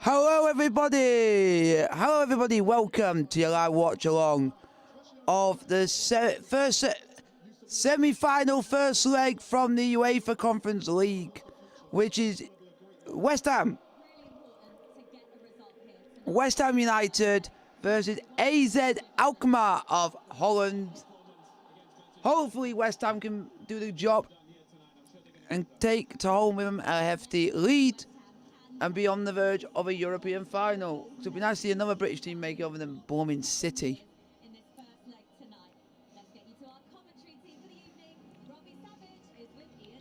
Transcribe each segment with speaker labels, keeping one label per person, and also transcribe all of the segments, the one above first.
Speaker 1: Hello everybody, welcome to your live watch along of the first semi-final first leg from the UEFA Conference League, which is West Ham United versus AZ Alkmaar of Holland. Hopefully West Ham can do the job and take to home with them a hefty lead and be on the verge of a European final. So it'd be nice to see another British team make it over than Blooming City.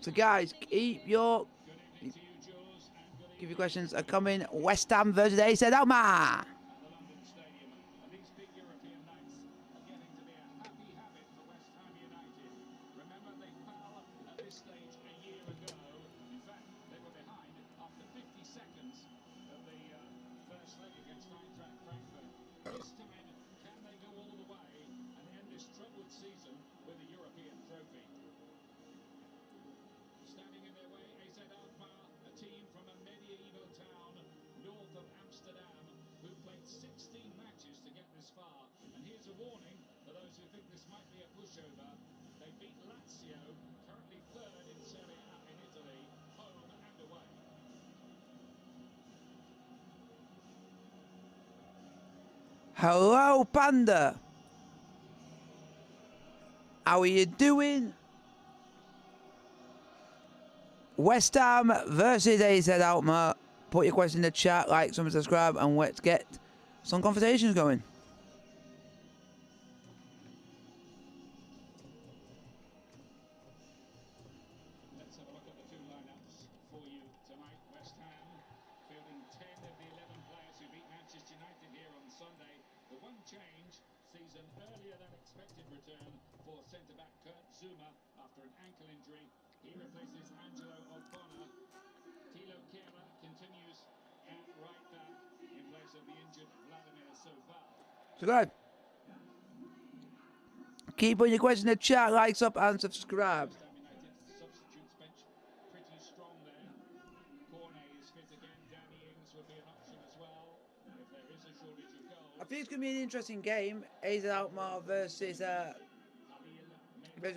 Speaker 1: So guys, give your questions are coming. West Ham versus AZ Alkmaar. Hello, Panda. How are you doing? West Ham versus AZ Alkmaar. Put your question in the chat, like, subscribe, and let's get some conversations going.
Speaker 2: Let's have a look at the two lineups for you tonight. West Ham fielding 10 of the 11 players who beat Manchester United here on Sunday. The one change sees an earlier than expected return for centre-back Kurt Zouma after an ankle injury. He replaces Angelo O'Connor. Thilo Kehrer continues at right back in place of the injured Vladimir Sofal.
Speaker 1: So good. Keep putting your question in the chat, likes up and subscribe.
Speaker 2: Substitutes bench pretty strong there. Cornet is fit again. Danny Ings would be an option as well if there is a shortage of goals.
Speaker 1: I think it's going to be an interesting game. AZ Alkmaar versus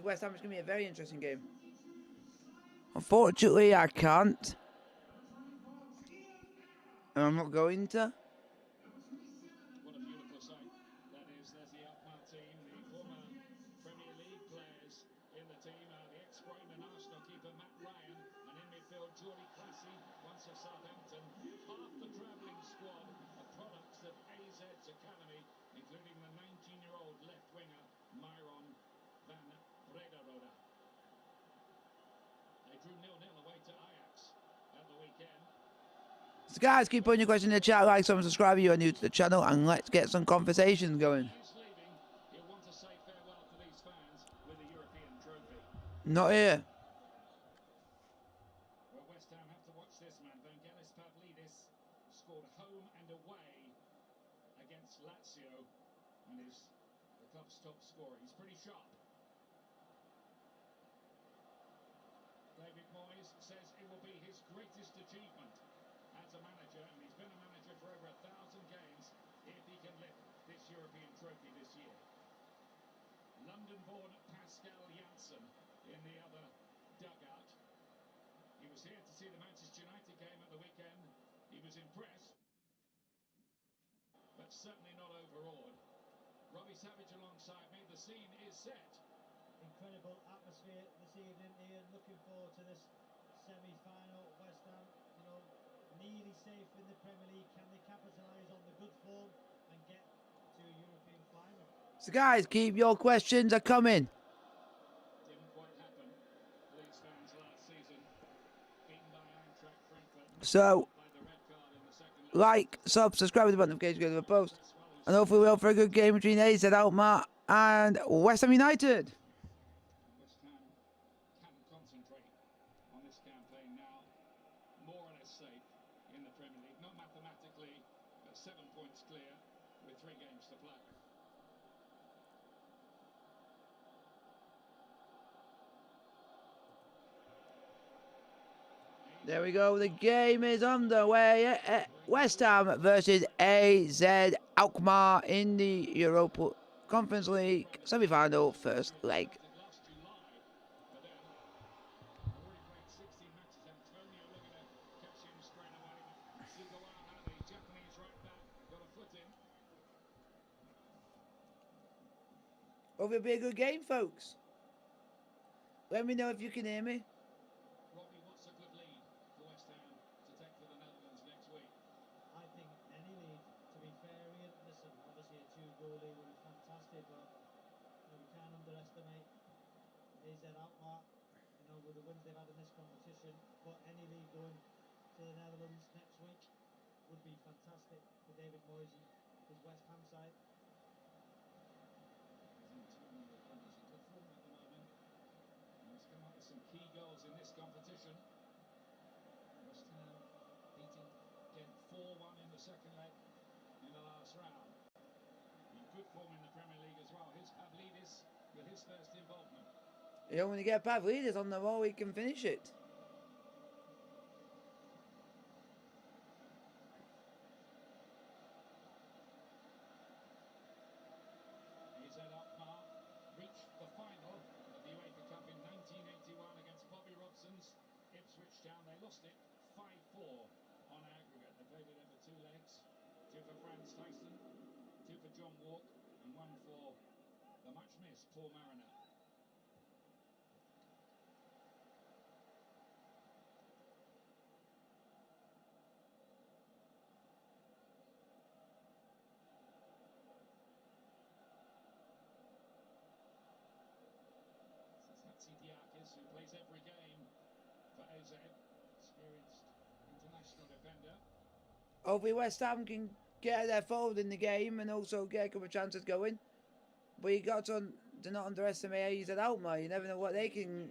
Speaker 1: West Ham is going to be a very interesting game. Unfortunately, I can't. And I'm not going to.
Speaker 2: What a beautiful sight that is. There's the Alkmaar team, the former Premier League players in the team. The ex-Brighton and Arsenal keeper Matt Ryan, and in midfield Geordie Classy, once of Southampton. Half the travelling squad are products of AZ's academy, including the 19-year-old left winger Myron van Brederode. They drew 0-0 away to Ajax at the weekend.
Speaker 1: So guys, keep putting your question in the chat, like, subscribe if you are new to the channel, and let's get some conversations going.
Speaker 2: He'll want to say farewell to these fans with a European trophy.
Speaker 1: Not here.
Speaker 2: Well, West Ham have to watch this man. Vangelis Pavlidis scored home and away against Lazio and is the club's top scorer. He's pretty sharp. David Moyes says it will be his greatest achievement as a manager, and he's been a manager for over 1,000 games, if he can lift this European trophy this year. London-born Pascal Janssen in the other dugout. He was here to see the Manchester United game at the weekend. He was impressed, but certainly not overawed. Robbie Savage alongside me. The scene is set.
Speaker 3: Incredible atmosphere this evening, Ian. Looking forward to this semi-final. West Ham, nearly safe in the Premier League. Can they capitalise on the good form and get to a European final?
Speaker 1: So guys, keep your questions are coming.
Speaker 2: Didn't quite happen for these fans last season. Beaten by Eintracht Frankfurt.
Speaker 1: So,
Speaker 2: By the red card in the second leg.
Speaker 1: like, subscribe with the button notification, go to the post. And hopefully we'll for a good game between AZ Alkmaar and West Ham United.
Speaker 2: West Ham can concentrate on this campaign now. More or less safe in the Premier League. Not mathematically, but 7 points clear with 3 games to play.
Speaker 1: There we go, the game is underway. West Ham versus AZ Alkmaar in the Europa Conference League semi-final first leg.
Speaker 2: Last July, but then already played 16 matches. Antonio looking to cash in straight away. Sugawara, the Japanese right back, got a foot in.
Speaker 1: Hope it'll be a good game, folks. Let me know if you can hear me.
Speaker 2: Robbie, what's a good lead for West Ham to take to the Netherlands next week?
Speaker 3: I think any lead, to be fair, Ian. Listen, obviously a 2-goal lead would be fantastic, but we can't underestimate AZ Alkmaar, with the wins they've had in this competition. But any lead going to the Netherlands next week would be fantastic for David Moyes and his West Ham side.
Speaker 2: Antonio Gomez in good form at the moment. And he's come up with some key goals in this competition. West Ham beating Ghent 4-1 in the second leg in the last round. In good form in the Premier League as well. Here's Pavlidis with his first involvement.
Speaker 1: You don't want to get Pavlidis on the ball, he can finish it.
Speaker 2: AZ Alkmaar reached the final of the Uefa Cup in 1981 against Bobby Robson's Ipswich Town. They lost it 5-4 on aggregate. They played it over 2 legs. 2 for Franz Tyson, 2 for John Walk, and 1 for the much missed Paul Mariner. Who plays every game for AZ, experienced international defender.
Speaker 1: Hopefully West Ham can get their fold in the game and also get a couple of chances going. But you got to not underestimate AZ Alkmaar. You never know what they can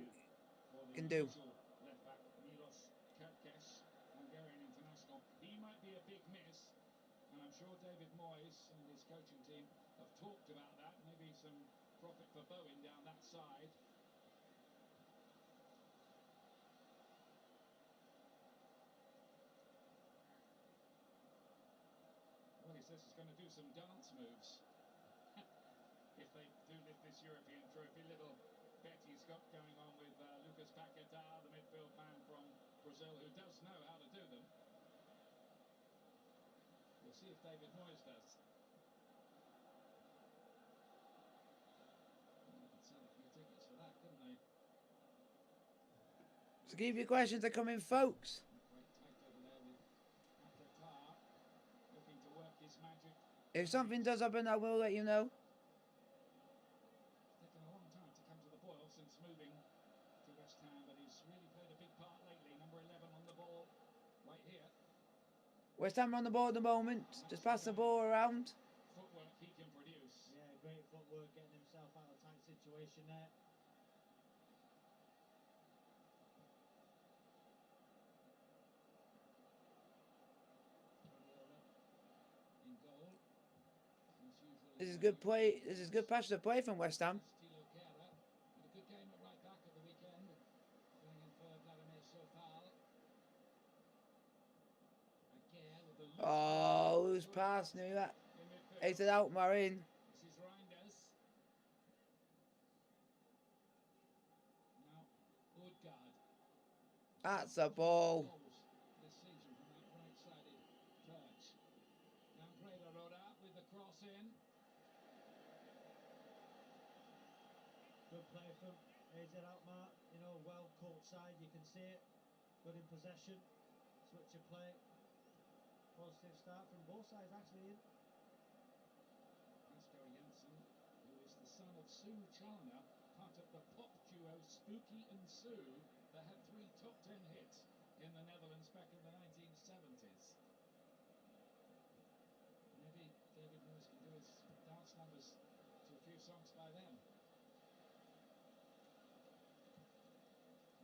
Speaker 1: do.
Speaker 2: Left back Milos Kerkez, Hungarian international. He might be a big miss, and I'm sure David Moyes and his coaching team have talked about that. Maybe some profit for Bowen down that side. Well, he says he's going to do some dance moves if they do lift this European trophy. Little bet he's got going on with Lucas Paquetá, the midfield man from Brazil, who does know how to do them. We'll see if David Moyes does. They could sell a few tickets for that, couldn't they?
Speaker 1: So keep your questions coming, folks.
Speaker 2: Quite tight over there with Paquetá, looking to work his magic.
Speaker 1: If something does happen, I will let you know.
Speaker 2: It's taken a long time to come to the boil since moving to West Ham, but he's really played a big part lately. Number 11 on the ball right here.
Speaker 1: West Ham on the ball at the moment. Just pass the ball around.
Speaker 2: Footwork he can produce.
Speaker 3: Yeah, great footwork, getting himself out of a tight situation there.
Speaker 2: In goal.
Speaker 1: This is good play. This is good passage of play from West Ham.
Speaker 2: Had a good game at right back at the weekend, filling in for Vladimir Sofal.
Speaker 1: Oh, loose pass. Knew that. AZ Alkmaar in.
Speaker 2: This is Reinders. Now, Odegaard.
Speaker 1: That's a ball.
Speaker 2: This season from that right-sided perch. Now Preda with the cross in.
Speaker 3: Good play from AZ Alkmaar. Well caught side, you can see it. Good in possession. Switch of play. Positive start from both sides actually.
Speaker 2: Pascal Janssen, who is the son of Sue Chalner, part of the pop duo Spooky and Sue, that had 3 top 10 hits in the Netherlands back in the 1970s. Maybe David Moyes can do his dance numbers to a few songs by them.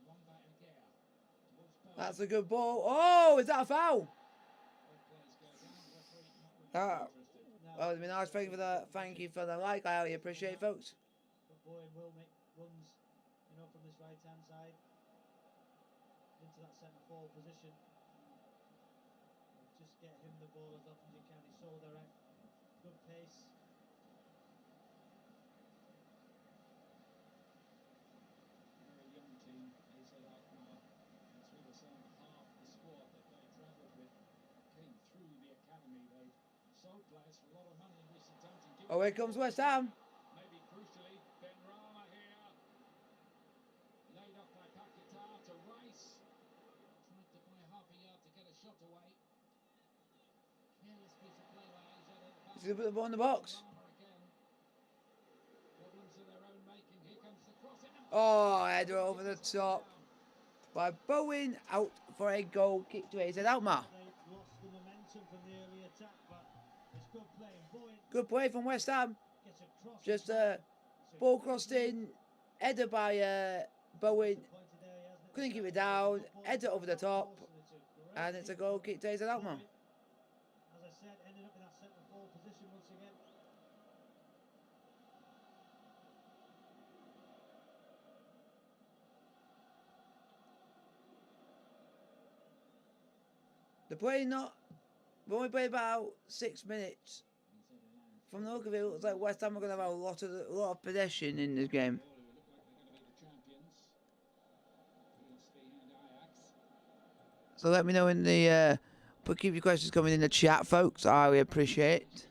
Speaker 2: Long by Aguirre.
Speaker 1: That's a good ball. Oh, is that a foul? Well, it'd be nice. Thank you for the like. I really appreciate it, folks.
Speaker 3: But Bowen will make runs, from this right hand side into that centre forward position. Just get him the ball as often as he can. He's so direct, good pace.
Speaker 2: Very young team, AZ Alkmaar. As we were saying, half the squad that they travelled with came through the academy. They sold players for a lot of money in recent times.
Speaker 1: Oh, here comes West Ham.
Speaker 2: Maybe crucially, Ben Rama here. Laid off by Paquetá to Rice. Tried to buy half a yard to get a shot away. Careless piece of play by AZ at the back.
Speaker 1: He's going to put the ball in the box.
Speaker 2: Rama again. Problems of their own making. Here comes the cross.
Speaker 1: Oh, header over the top by Bowen, out for a goal kick to AZ Alkmaar.
Speaker 3: They lost the momentum from the early attack, but it's good play. Bowen
Speaker 1: Good play from West Ham.
Speaker 3: gets a cross.
Speaker 1: Just ball crossed in, header by Bowen. Couldn't keep it down, header over the top, and it's a goal kick to AZ Alkmaar.
Speaker 3: As I said, ended up in that centre ball position once again.
Speaker 1: They're playing not. We've only played about 6 minutes. From the look of it, it looks like West Ham are going to have a lot of possession in this game. So let me know in the. But keep your questions coming in the chat, folks. I really appreciate it.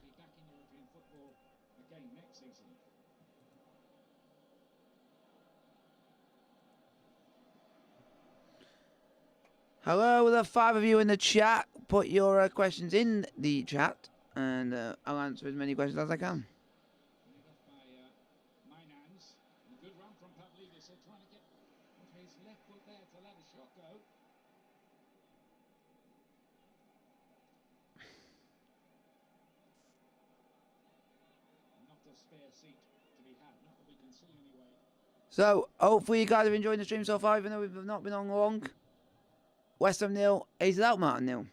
Speaker 1: Hello, the 5 of you in the chat. Put your questions in the chat, and I'll answer as many questions as I can.
Speaker 2: Good run from Pavlidis. They're trying to get his left foot there to let a shot go. Not a spare seat to be had, not that we can see anyway.
Speaker 1: So, hopefully you guys have enjoyed the stream so far, even though we've not been on long. West Ham 0, AZ Alkmaar 0.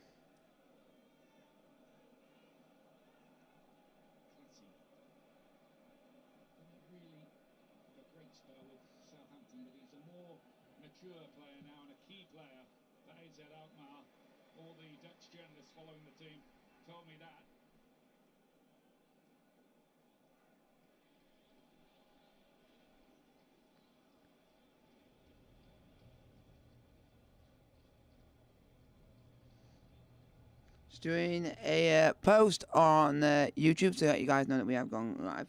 Speaker 2: Mature player now and a key player for AZ Alkmaar. All the Dutch journalists following the team told me that.
Speaker 1: Just doing a post on YouTube to let you guys know that we have gone live.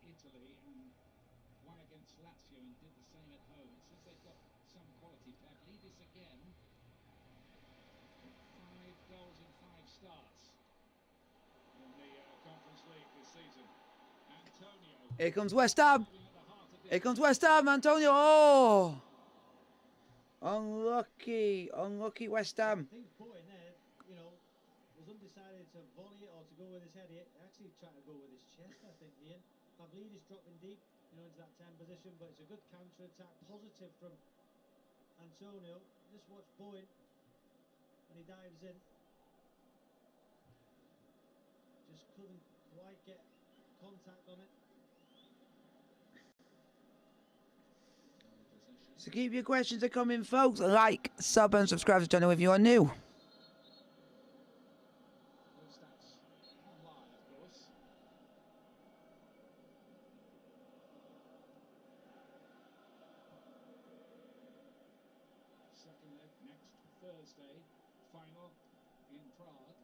Speaker 2: Italy and won against Lazio and did the same at home. It says they've got some quality. Pavlidis again. 5 goals in 5 starts in the Conference League this season. Antonio.
Speaker 1: Here comes West Ham. Here comes West Ham. Antonio. Oh! Unlucky. Unlucky West Ham.
Speaker 3: I think Bowen there, you know, was undecided to volley it or to go with his head. He actually tried to go with his chest, I think, Ian. Pavlidis dropping deep, you know, into that 10 position, but it's a good counter-attack, positive from Antonio. Just watch Bowen when he dives in. Just couldn't quite get contact on it.
Speaker 1: So keep your questions coming, folks. Like, sub, and subscribe to the channel if you are new.
Speaker 2: Second leg next Thursday, final in Prague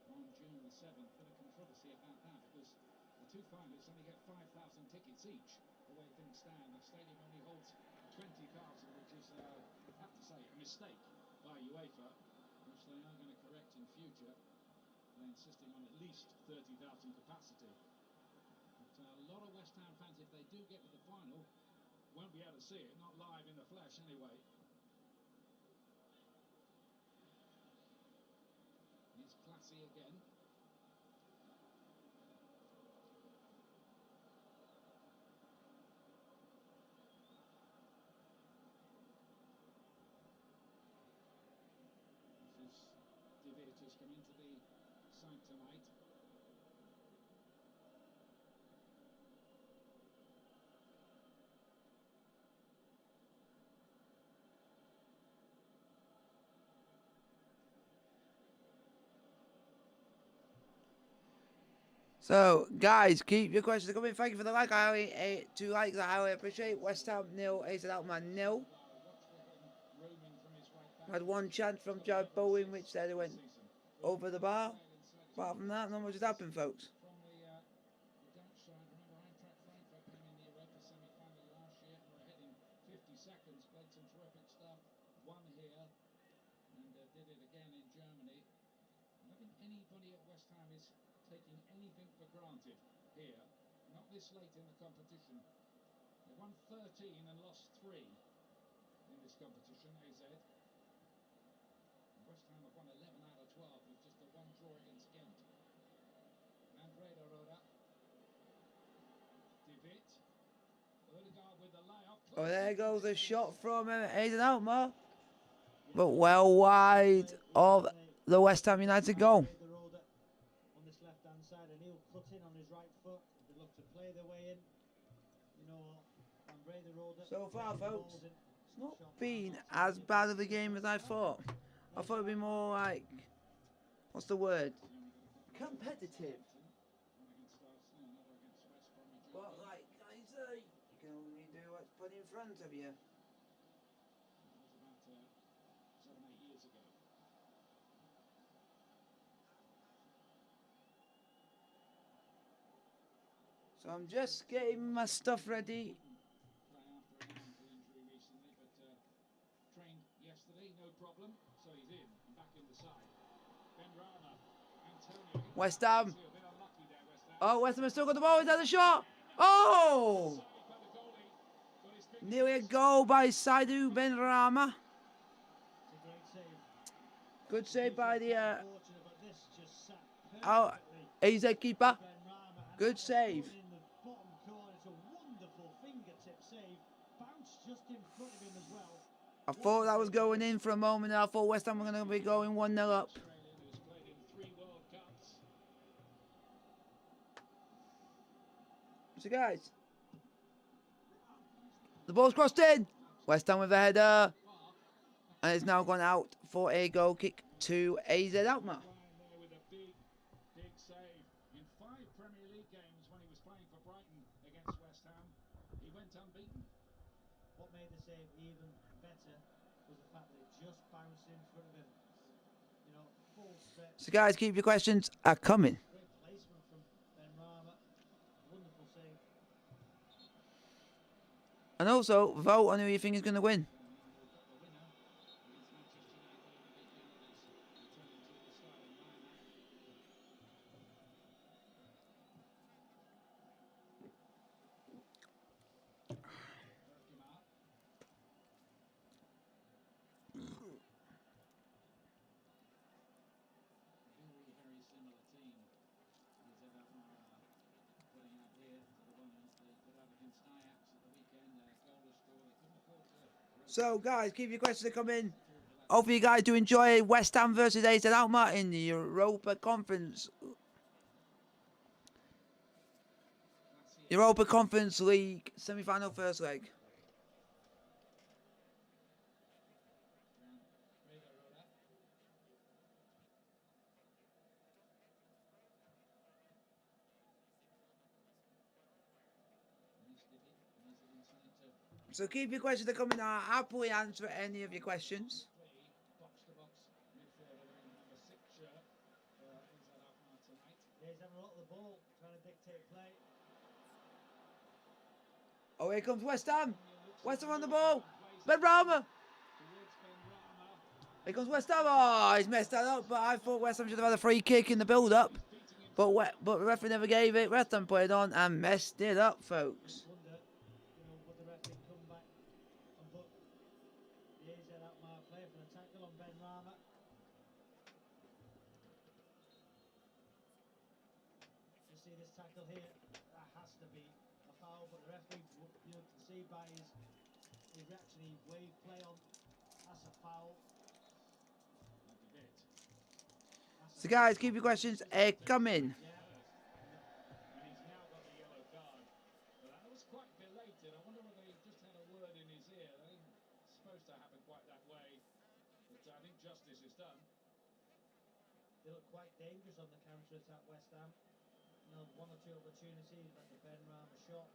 Speaker 2: on June the 7th. Bit of controversy about that because the 2 finalists only get 5,000 tickets each. The way things stand, the stadium only holds 20,000, which is, I have to say, a mistake by UEFA, which they are going to correct in future. They're insisting on at least 30,000 capacity. But a lot of West Ham fans, if they do get to the final, won't be able to see it, not live in the flesh anyway. He's classy again. This is David has come into the side tonight.
Speaker 1: So, guys, keep your questions coming. Thank you for the like. I only 2 likes. I highly appreciate. West Ham 0, AZ Alkmaar 0. Had one chance from Jared Bowen, which said it went over the bar. Apart from that, not much has happened, folks.
Speaker 2: Did it again in Germany. I don't think anybody at West Ham is taking anything for granted here. Not this late in the competition. They won 13 and lost 3 in this competition, AZ. West Ham have won 11 out of 12 with just a 1 draw against Ghent. Andrea Roda. Divit. Odegaard with the layoff.
Speaker 1: Oh, there goes a shot from AZ Alkmaar. But well wide of the West Ham United goal.
Speaker 3: On this left-hand side, and he'll cut in on his right foot. They look to play their way in. You know,
Speaker 1: so far, folks, it's not been as bad of a game as I thought. I thought it'd be more like, what's the word? Competitive. But like I say, you can only do what's put in front of you. So I'm just getting my stuff ready.
Speaker 2: Trained yesterday, no problem. So he's in and back in the side. Benrahma, Antonio.
Speaker 1: West Ham. Oh, West Ham has still got the ball. Is that the shot? Oh! Nearly a goal by Saidu Benrahma. Good save by the AZ keeper. Good save. I thought that was going in for a moment. I thought West Ham were going to be going 1-0 up. So guys, the ball's crossed in. West Ham with a header. And it's now gone out for a goal kick to AZ Alkmaar.
Speaker 2: With a big save. In 5 Premier League games when he was playing for Brighton against West Ham, he went unbeaten.
Speaker 3: What made the save even better was the fact that it just bounced in front of him. You know, full stretch.
Speaker 1: So guys, keep your questions coming.
Speaker 3: Great placement from Benrahma. Wonderful save.
Speaker 1: And also, vote on who you think is going to win. So, guys, keep your questions coming. Hopefully, you guys do enjoy West Ham versus AZ Alkmaar in the Europa Conference League semi-final first leg. So keep your questions coming. I'll happily answer any of your questions. Oh, here comes West Ham. West Ham on the ball. Benrahma. Here comes West Ham. Oh, he's messed that up. But I thought West Ham should have had a free kick in the build-up. But the referee never gave it. West Ham put it on and messed it up, folks.
Speaker 3: See this tackle here, that has to be a foul, but the referee, you can see by his reaction, he waved play on. That's a foul.
Speaker 1: So guys, keep your questions coming.
Speaker 2: And he's now got the yellow card. But that was quite belated. I wonder whether he just had a word in his ear. That isn't supposed to happen quite that way. But I think justice is done.
Speaker 3: They look quite dangerous on the counter-attack, West Ham. You one or two opportunities, like the Ben Rama shot.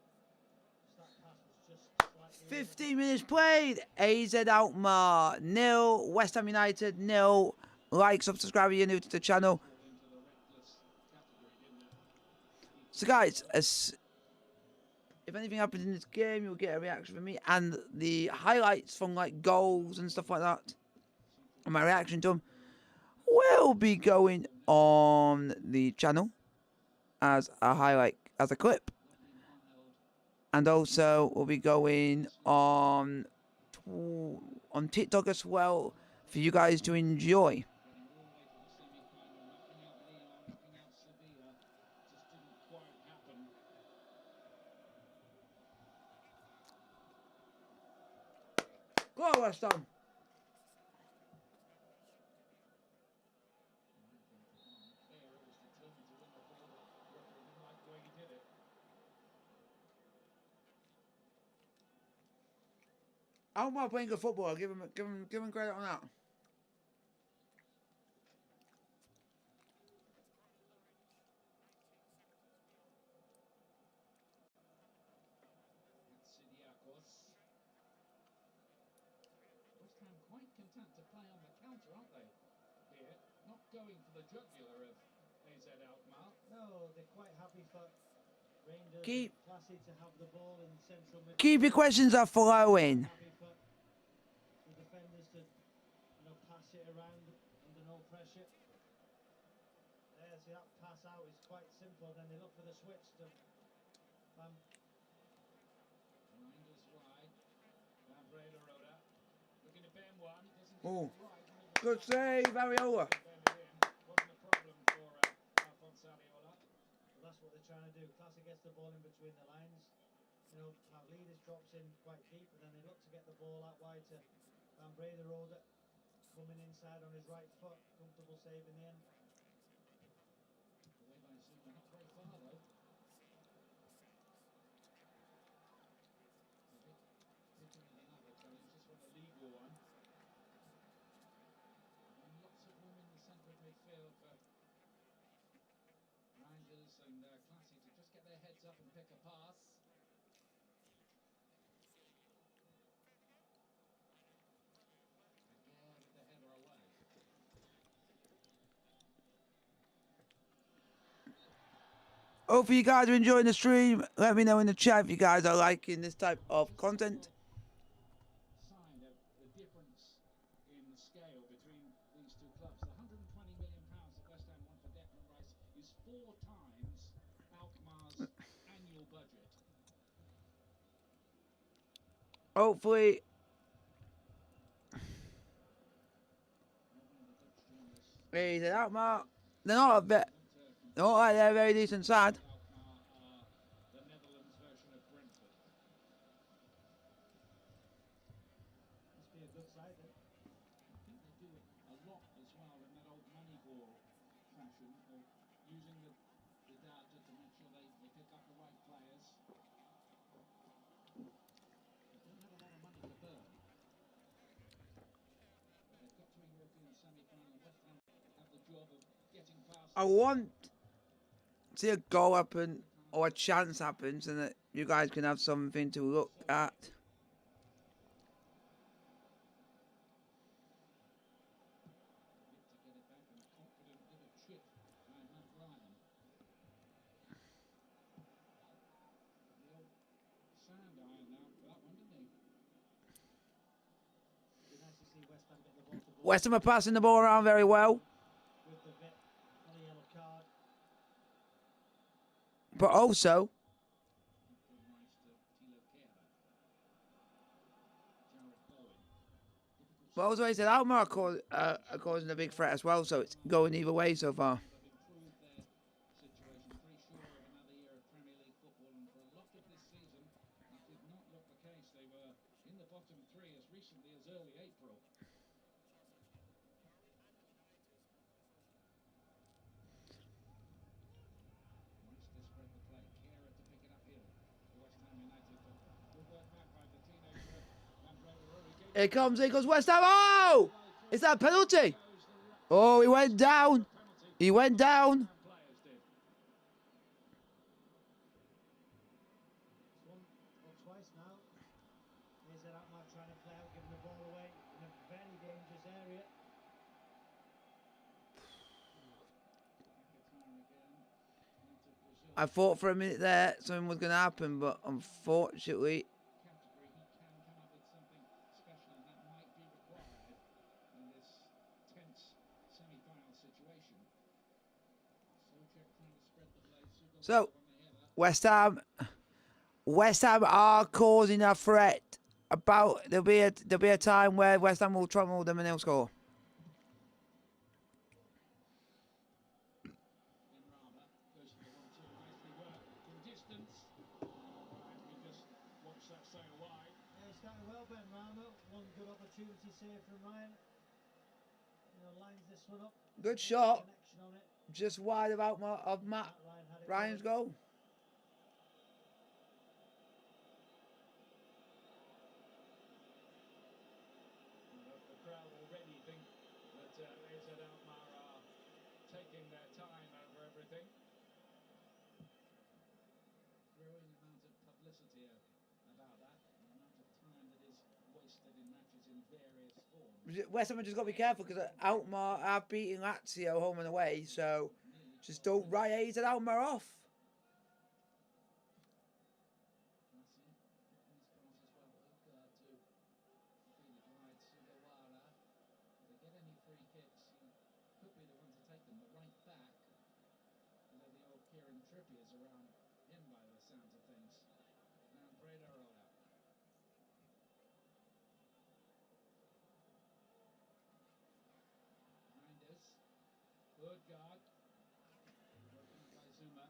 Speaker 3: Just that pass was just slightly
Speaker 1: 15 minutes played. AZ Alkmaar 0. West Ham United 0. Like, subscribe if you're new to the channel. So guys, if anything happens in this game, you'll get a reaction from me and the highlights from like goals and stuff like that. And my reaction to them will be going on the channel as a highlight, as a clip. And also will be going on TikTok as well for you guys to enjoy. Go on, West Ham. Alkmaar playing good football. Give him credit on that.
Speaker 2: West Ham quite content to play on the counter, aren't they? Here, not going for the jugular of AZ Alkmaar.
Speaker 3: No, they're quite happy for Rangers.
Speaker 1: Keep
Speaker 3: Classy to have the ball in central midfield.
Speaker 1: Keep your questions are flowing.
Speaker 3: Happy for the defenders to pass it around under no pressure. There, see that pass out is quite simple. Then they look for the switch to
Speaker 2: Rangers wide. Van Breda Roda. Looking at Ben one. Doesn't
Speaker 1: Oh,
Speaker 2: get it right.
Speaker 1: good save, Ariola.
Speaker 2: Wasn't a problem for Alphonse Ariola.
Speaker 3: Well, that's what they're trying to do. Classic gets the ball in between the lines. Pavlidis drops in quite deep, and then they look to get the ball out wide to Van Breda Roda, coming inside on his right foot. Comfortable save in the end.
Speaker 2: Away by Zuma, not very far though. Just want a legal one. And lots of room in the centre of midfield for Rangers and Classy to just get their heads up and pick a pass. Again with the header away.
Speaker 1: Hopefully you guys are enjoying the stream. Let me know in the chat if you guys are liking this type of content.
Speaker 2: Sign of the difference in the scale between these two clubs. The £120 million that West Ham want for Declan Rice is 4 times Alkmaar's annual budget.
Speaker 1: Hopefully AZ Alkmaar. They're not a bit. They're not like they're a very decent side.
Speaker 2: Alkmaar are the Netherlands version of Brentford.
Speaker 3: Must be a good side then.
Speaker 2: I think they do a lot as well in that old Moneyball fashion of using the data to make sure they pick up the right players. They don't have a lot of money to burn. But they've got to a European semi-final. West Ham have the job of getting past.
Speaker 1: I want to see a goal happen or a chance happens and that you guys can have something to look at.
Speaker 2: To get it back and a confident little chip by Matt Ryan. The old sand iron now for that one, didn't he?
Speaker 3: It'd be nice to see West Ham get the ball to ball
Speaker 1: West Ham are passing the ball around very well.
Speaker 3: with the vet on a yellow card.
Speaker 1: But also, well, as I said, Alkmaar are causing a big threat as well, so it's going either way so far.
Speaker 2: Improved their situation, pretty sure of another year of Premier League football, and for a lot of this season, that did not look the case. They were in the bottom 3 as recently as early April. Nice to spread the play. Kehrer to pick it up here. West Ham United, but good work back by the teenager.
Speaker 1: Here comes West Ham. Oh! Is that a penalty? Oh, he went down. He went down. I thought for a minute there something was going to happen, but unfortunately,
Speaker 2: category, he can come up with something special, and that might be required in this tense semi-final situation. Souček trying to spread the play.
Speaker 1: so West Ham are causing a threat. There'll be a time where West Ham will trouble them and they'll score.
Speaker 2: Benrahma goes for the 1-2, nicely worked from distance. Right, we just watched that sail wide.
Speaker 3: Yeah, he started well, Benrahma. One good opportunity save from Ryan. Lines this one up.
Speaker 1: Good shot.
Speaker 3: Connection on it.
Speaker 1: Just wide of Matt Ryan's goal.
Speaker 2: The crowd already think that AZ Alkmaar are taking their time over everything. Growing amount of publicity about that, the amount of time that is wasted in matches in various forms.
Speaker 1: West Ham have just got to be careful because Alkmaar are beating Lazio home and away, so just don't write AZ Alkmaar off.
Speaker 2: Trippier's around him by the sounds of things. And Breda rolled out. Reinders. Good guard. Broken by Zuma.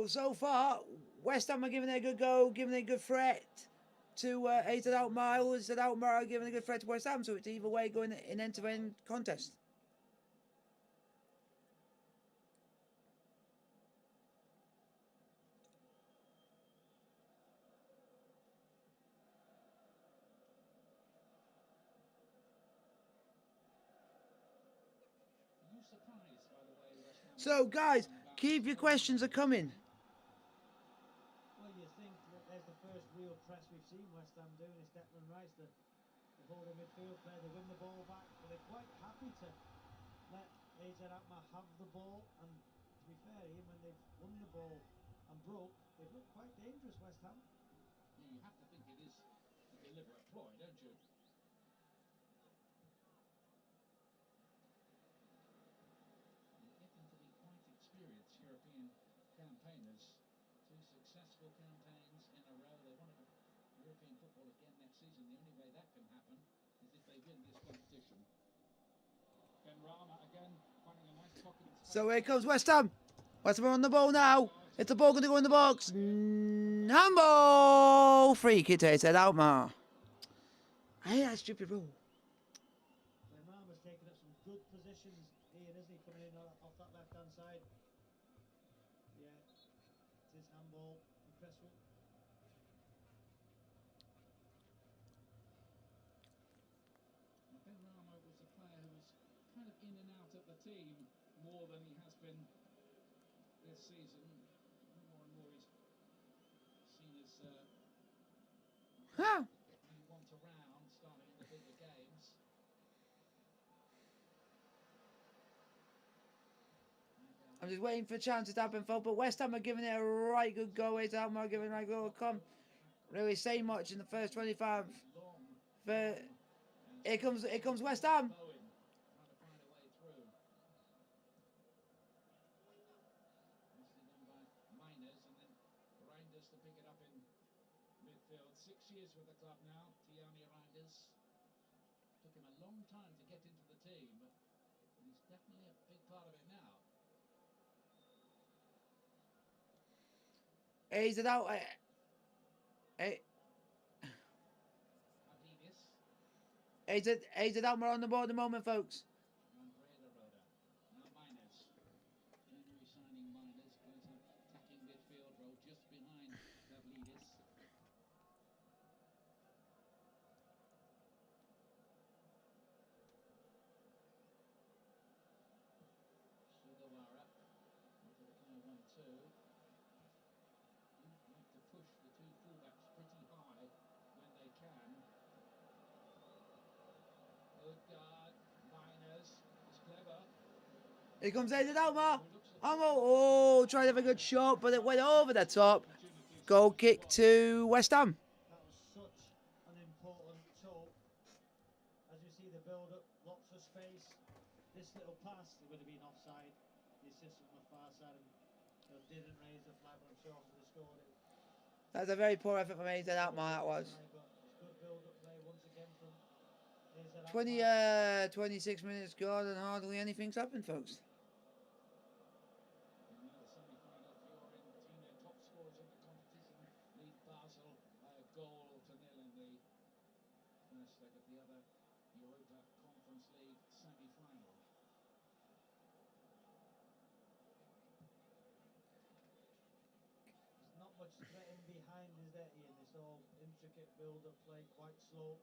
Speaker 1: So far, West Ham are giving it a good go, giving it a good threat to AZ Alkmaar. AZ Alkmaar are giving a good threat to West Ham, so it's either way going in end-to-end contest. So, guys, keep your questions are coming.
Speaker 3: Well, you think that there's the first real press we've seen West Ham doing is Declan Rice, the holding midfield player. They win the ball back, but they're quite happy to let AZ Alkmaar have the ball. And to be fair, even when they've won the ball and broke, they've looked quite dangerous, West Ham.
Speaker 2: Yeah, you have to think it is a deliberate ploy, don't you? Experienced European campaigners, 2 successful campaigns in a row. They want to European football again next season. The only way that can happen is if they win this competition. Benrahma again finding a nice pocket.
Speaker 1: So here comes West Ham. West Ham are on the ball now. Is the ball going to go in the box? Handball! Free kick to AZ Alkmaar. I hate that stupid rule.
Speaker 3: Benrahma's taken up some good positions here, isn't he, coming in off that left-hand side. Yeah, it is handball. Impressive.
Speaker 2: Benrahma was a player who was kind of in and out of the team more than he has been this season. More and more he's seen as you want around, starting in the bigger games.
Speaker 1: I'm just waiting for chances to happen, folks. But West Ham are giving it a right good go. AZ Alkmaar are giving it a right good go. Come, really say much in the first 25. Here comes West Ham.
Speaker 2: To pick it up in midfield. 6 years with the club now, Tiami Reinders. Took him a long time to get into the team, but he's definitely a big part of it now.
Speaker 1: AZ Alkmaar. AZ Alkmaar on the board at the moment, folks.
Speaker 2: January signing Miners, plays an attacking midfield role just behind Pavlidis. Sugawara into the kind of 1-2. Like to push the 2 fullbacks pretty high when they can. Good guard, Miners is clever.
Speaker 1: Here comes AZ Alkmaar.
Speaker 2: Looks
Speaker 1: Oh, tried to have a good shot, but it went over the top. Goal kick to West Ham.
Speaker 3: That was such an important toe. As you see the build-up, lots of space. This little pass, it would have been offside. The assistant on the far side didn't raise the flag, but I'm sure would have scored it.
Speaker 1: That's a very poor effort from AZ Alkmaar, that was.
Speaker 3: But it's good build-up play once again from AZ Alkmaar.
Speaker 1: 26 minutes gone and hardly anything's happened, folks.
Speaker 2: In the semi-final, Fiorentina top scorers in the competition lead Basel by a goal to nil in the first leg of the other Uefa Conference League semi-final.
Speaker 3: There's not much threat in behind, is there, Ian? This all intricate build-up play, quite slow.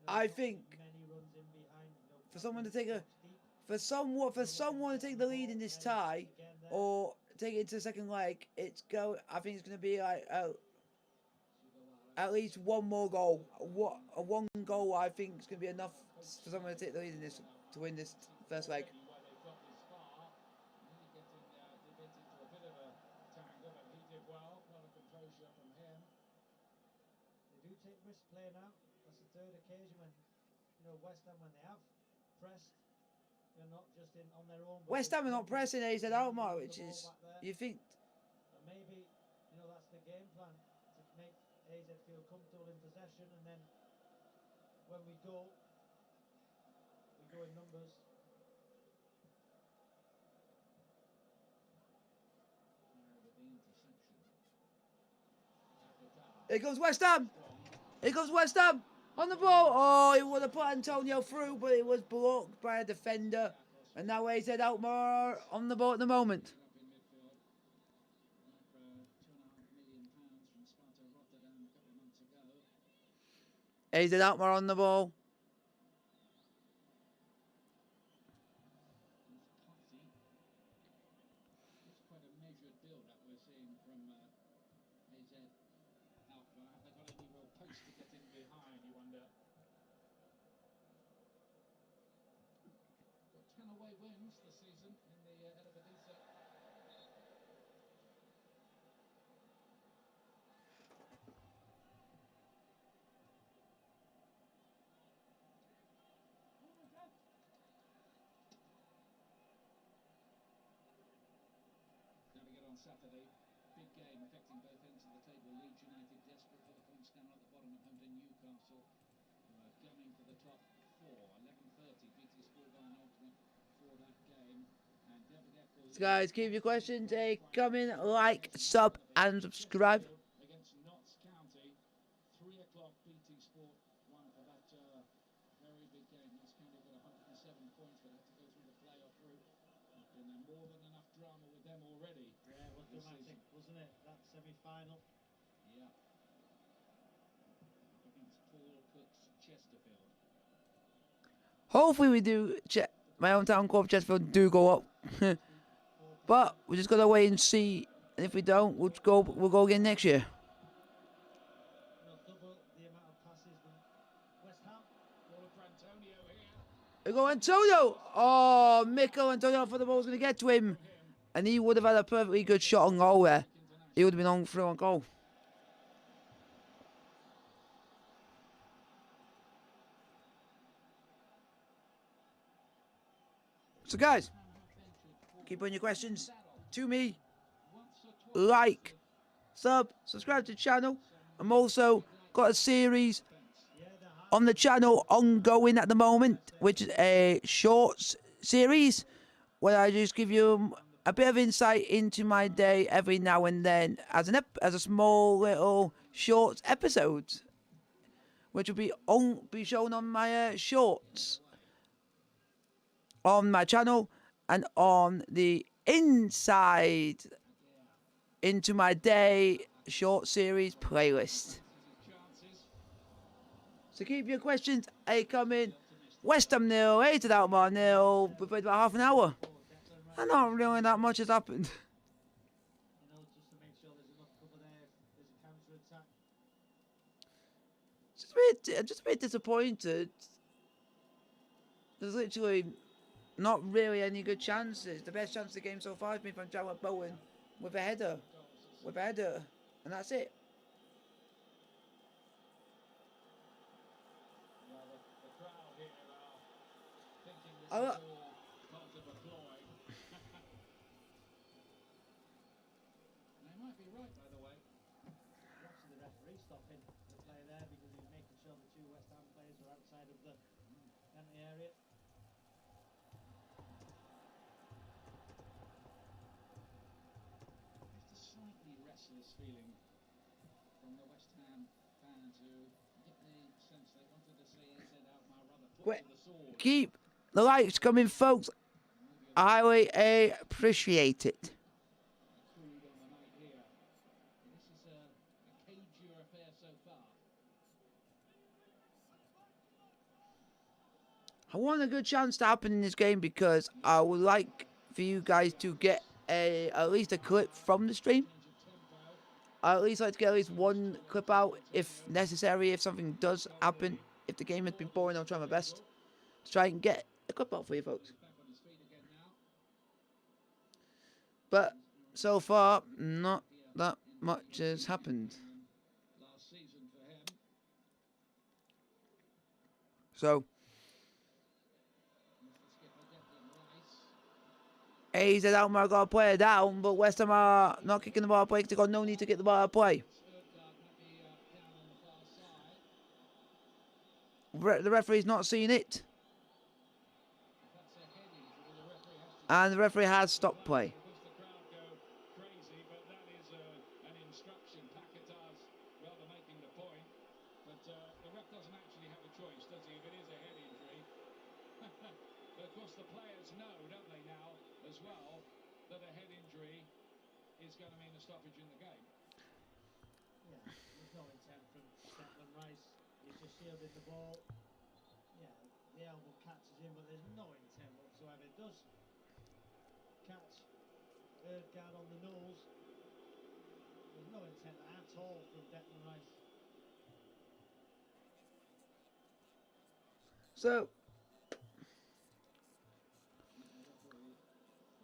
Speaker 1: I think
Speaker 3: many runs in behind.
Speaker 1: For someone to take someone to take the lead in this tie, or take it into the second leg, I think it's going to be like at least one more goal. One goal I think is going to be enough for someone to take the lead in this to win this first leg.
Speaker 3: They do take risk play now. That's the third occasion when West Ham, when they have pressed, they're not just on their own.
Speaker 1: West Ham are not pressing AZ Alkmaar, which is you think.
Speaker 3: And maybe that's the game plan, to make AZ feel comfortable in possession, and then when we go in numbers.
Speaker 1: Here comes West Ham. Here comes West Ham on the ball. Oh, he would have put Antonio through, but it was blocked by a defender. And now AZ Alkmaar on the ball at the moment. AZ Alkmaar on the ball.
Speaker 2: It's quite a measured build-up we're seeing from AZ Alkmaar. Have they got any real post to get in behind, you wonder? Got 10 away wins this season in the Eredivisie. Don't forget on Saturday, big game affecting both ends of the table. Leeds United desperate for the points down at the bottom at home to Newcastle, who are gunning for the top four. 11:30 BT Sport by an ultimate for that game. And David Eccles,
Speaker 1: So guys, keep your questions coming, like, sub, and subscribe.
Speaker 2: against Notts County, 3 o'clock BT Sport won for that very big game. Notts County got 107 points, but had to go through the playoff route. There's been more than enough drama with them already.
Speaker 3: Yeah, it was dramatic, wasn't it? That semi-final.
Speaker 2: Yeah. Against Paul Cook's Chesterfield.
Speaker 1: Hopefully we do, my hometown club Chesterfield do go up. But we just got to wait and see. And if we don't, we'll go again next year.
Speaker 3: Double the amount of passes than West Ham.
Speaker 2: Ball for Antonio here.
Speaker 1: We go Antonio. Oh, Mikel Antonio for the ball's going to get to him. And he would have had a perfectly good shot on goal there. He would have been on through on goal. So guys, keep putting your questions to me. Like, subscribe to the channel. I'm also got a series on the channel ongoing at the moment, which is a shorts series where I just give you a bit of insight into my day every now and then as a small little short episode, which will be shown on my shorts on my channel and on the inside into my day short series playlist. So keep your questions coming. West Ham 0, AZ Alkmaar 0. We played about half an hour. And not really that much has happened.
Speaker 3: Just to make sure there's enough cover there if there's a counter-attack.
Speaker 1: I'm just a bit disappointed. There's literally not really any good chances. The best chance of the game so far has been from Jarrett Bowen with a header. And that's it.
Speaker 2: Well, the crowd here are thinking this
Speaker 1: Oh,
Speaker 2: is
Speaker 1: look.
Speaker 2: all part of a ploy. And they might be right, by the way.
Speaker 3: Watching the referee stopping the play there because he was making sure the two West Ham players were outside of the penalty area.
Speaker 2: Just a slightly restless feeling from the West Ham fans who get the sense they wanted to see AZ Alkmaar rather put to the sword.
Speaker 1: Keep the likes coming, folks. I highly appreciate it.
Speaker 2: Crude on the night here. This is a cagey affair so far.
Speaker 1: I want a good chance to happen in this game because I would like for you guys to get at least a clip from the stream. I at least like to get at least one clip out if necessary, if something does happen. If the game has been boring, I'll try my best to try and get a clip out for you folks. But so far, not that much has happened. So, AZ Alkmaar got a player down, but West Ham are not kicking the ball out of play because they've got no need to get the ball out of play. The referee's not seeing it. And the referee has stopped play.
Speaker 2: The ref doesn't actually have a choice, does he, if it is a head injury? But of course the players know, don't they now, as well, that a head injury is going to mean a stoppage in the game.
Speaker 3: Yeah, there's no intent from Declan Rice. He's just shielded the ball. Yeah, the elbow catches him, but there's no intent whatsoever. It does catch Erdgaard on the nose. There's no intent at all from Declan Rice.
Speaker 1: So,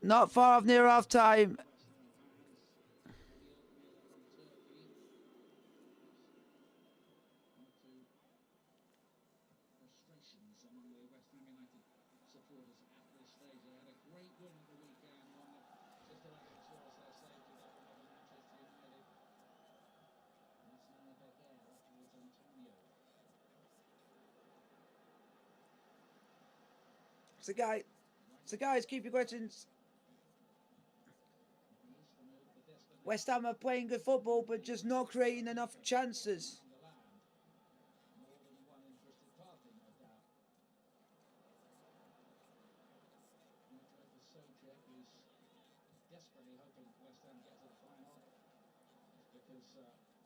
Speaker 1: not far off near half time.
Speaker 2: Frustrations among the West Ham United supporters at this stage. They had a great win at the weekend, one that just about ensures their safety back above Manchester United. And it's now back there towards Antonio.
Speaker 1: So guys, keep your questions. West Ham are playing good football, but just not creating enough chances.
Speaker 2: More than one interested party, no doubt. Sojek is desperately hoping West Ham get to the final. It's because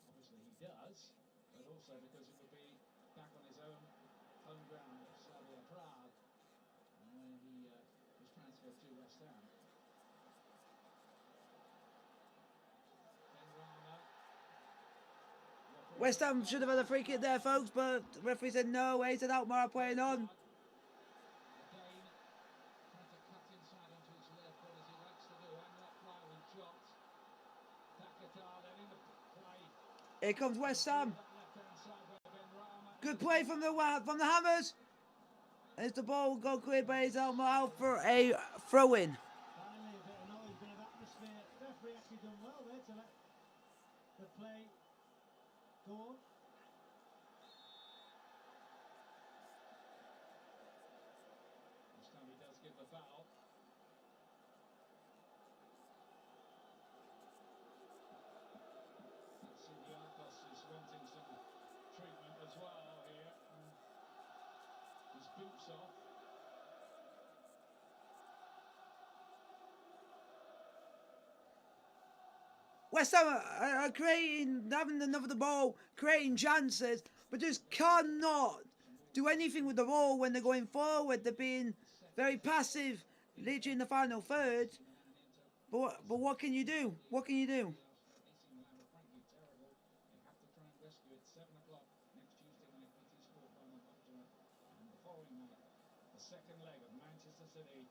Speaker 2: obviously he does, but also because it would be back on his own home ground of Slavia Prague, when he was transferred to West Ham.
Speaker 1: West Ham should have had a free kick there, folks, but the referee said no. AZ Alkmaar are playing on. Here comes West Ham. Good play from the Hammers. As the ball got cleared by AZ Alkmaar out for a throw-in.
Speaker 3: Finally, a bit of noise, a bit of atmosphere. The referee actually done well there to let the play go on.
Speaker 2: This time he does give the foul. Sidiakos is wanting some treatment as well here. His boots off.
Speaker 1: West Ham are creating, having another ball, creating chances, but just cannot do anything with the ball when they're going forward. They're being very passive, literally in the final third. But what can you do? What can you do?
Speaker 2: The following night, the second leg of Manchester City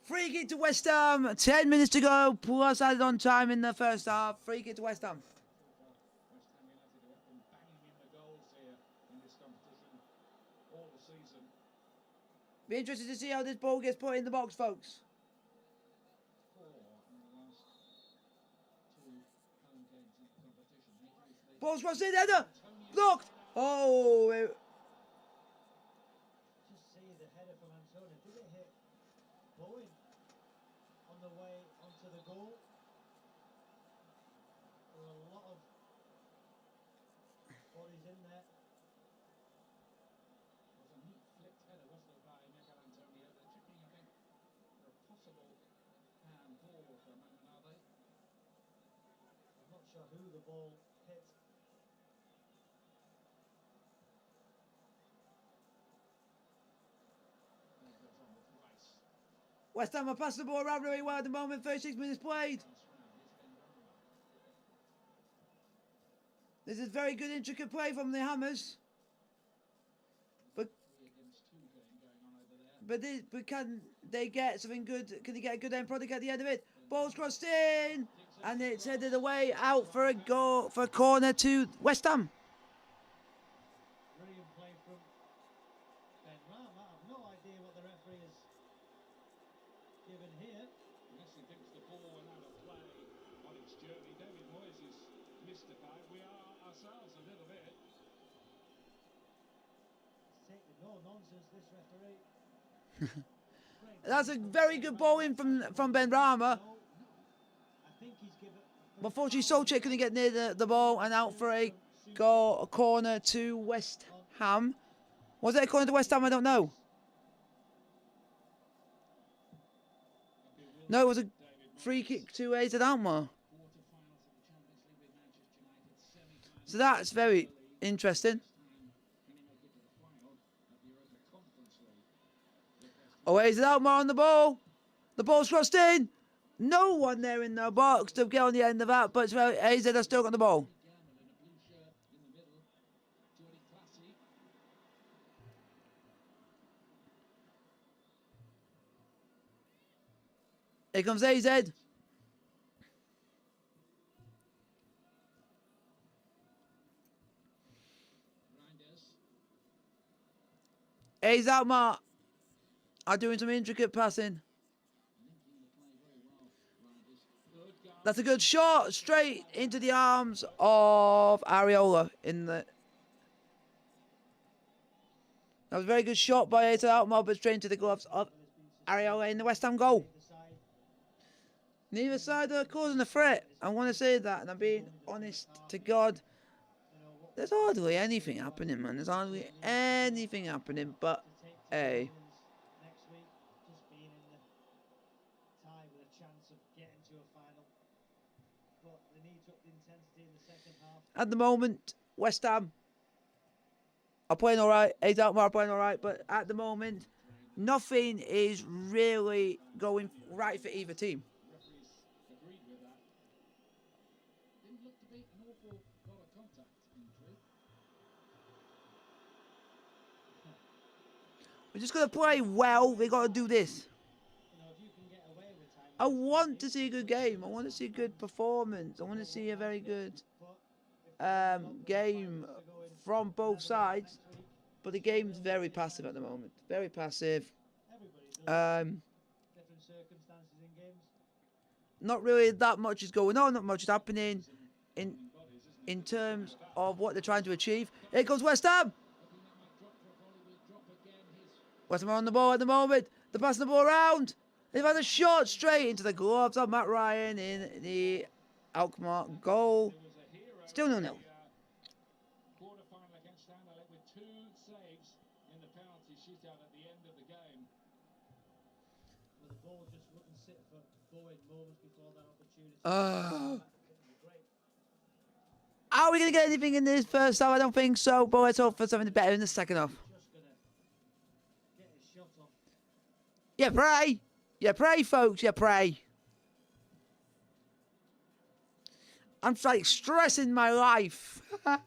Speaker 1: Free kick to West Ham. 10 minutes to go. Plus added on time in the first half. Free kick to West Ham.
Speaker 2: West Ham United have been banging in the goals here in this competition all the season.
Speaker 1: Be interested to see how this ball gets put in the box, folks.
Speaker 2: 4 in the last 2 home games in the competition.
Speaker 1: Ball's crossed in, header. Blocked. Oh,
Speaker 3: Just see the header from Antonio. Did it hit Bowen on the way onto the goal? There were a lot of bodies in there.
Speaker 2: It was a neat flicked header, wasn't it, by Michael Antonio? They're checking, I think, for a possible handball for a moment, are they?
Speaker 3: I'm not sure who the ball hit.
Speaker 2: There goes on with Rice.
Speaker 1: West Ham are passing the ball around really well at the moment. 36 minutes played.
Speaker 2: Pass round. Here's Ben Rama.
Speaker 1: This is very good intricate play from the Hammers. But
Speaker 2: 3 against 2 game going on over there.
Speaker 1: but can they get something good? Can they get a good end product at the end of it? Ball's crossed in, and it's headed away out for a goal for a corner to West Ham.
Speaker 3: Brilliant play from Ben Rama. I've no idea what the referee has given here.
Speaker 2: Unless he thinks the ball went out of play on its journey. David Moyes is mystified. We are ourselves a little bit.
Speaker 3: He's taking no nonsense, this referee.
Speaker 1: That's a very good ball in from Ben Rama.
Speaker 3: No, I think he's given.
Speaker 1: Unfortunately, Solchek couldn't get near the ball and out for a corner to West Ham. Was it a corner to West Ham? I don't know. No, it was a free kick to AZ Alkmaar.
Speaker 2: Quarter-finals of the Champions League with Manchester United. Semi-finals.
Speaker 1: So that's very interesting.
Speaker 2: Can he make it to the final of the Uefa Conference League?
Speaker 1: Oh, AZ Alkmaar on the ball. The ball's crossed in. No one there in the box to get on the end of that, but AZ has still got the ball.
Speaker 2: Gammon in a blue shirt in the middle. Jordy Classy.
Speaker 1: Here comes AZ.
Speaker 2: Reinders.
Speaker 1: AZ Alkmaar are doing some intricate passing.
Speaker 2: Linking the play very well. Reinders. Good goal.
Speaker 1: That's a good shot straight into the arms of Areola in the. That was a very good shot by AZ Alkmaar, but straight into the gloves of Areola in the West Ham goal. Neither side are causing a threat. I want to say that, and I'm being honest to God. There's hardly anything happening, man. There's hardly anything happening, but hey.
Speaker 3: Next week, just being in the tie with a chance of getting to a final. But they need to up the intensity in the second half.
Speaker 1: At the moment, West Ham are playing all right. AZ Alkmaar are playing all right, but at the moment, nothing is really going right for either team.
Speaker 2: Referees agreed with that. Didn't look to be an awful lot of contact, in truth.
Speaker 1: We're just going to play well. We got to do this.
Speaker 3: You know, if you can get away with time.
Speaker 1: I want to see a good game. I want to see a good performance. I want to see a very good game from both sides. But the game's very passive at the moment. Very passive.
Speaker 3: Different circumstances in games.
Speaker 1: Not really that much is going on. Not much is happening in terms of what they're trying to achieve. Here comes West Ham. West Ham are on the ball at the moment. They're passing the ball around. They've had a shot straight into the gloves of Matt Ryan in the Alkmaar goal. Still 0-0.
Speaker 2: Quarter-final against Anderlecht with 2 saves in the penalty shootout at the end of the game.
Speaker 3: Well, the ball just wouldn't sit for Bowen moments before that opportunity. Great.
Speaker 1: Are we going to get anything in this first half? I don't think so, but let's hope for something better in the second half.
Speaker 3: Just gonna get his shot off.
Speaker 1: Yeah, pray. Yeah, pray, folks. Yeah, pray. I'm like stressing my life. But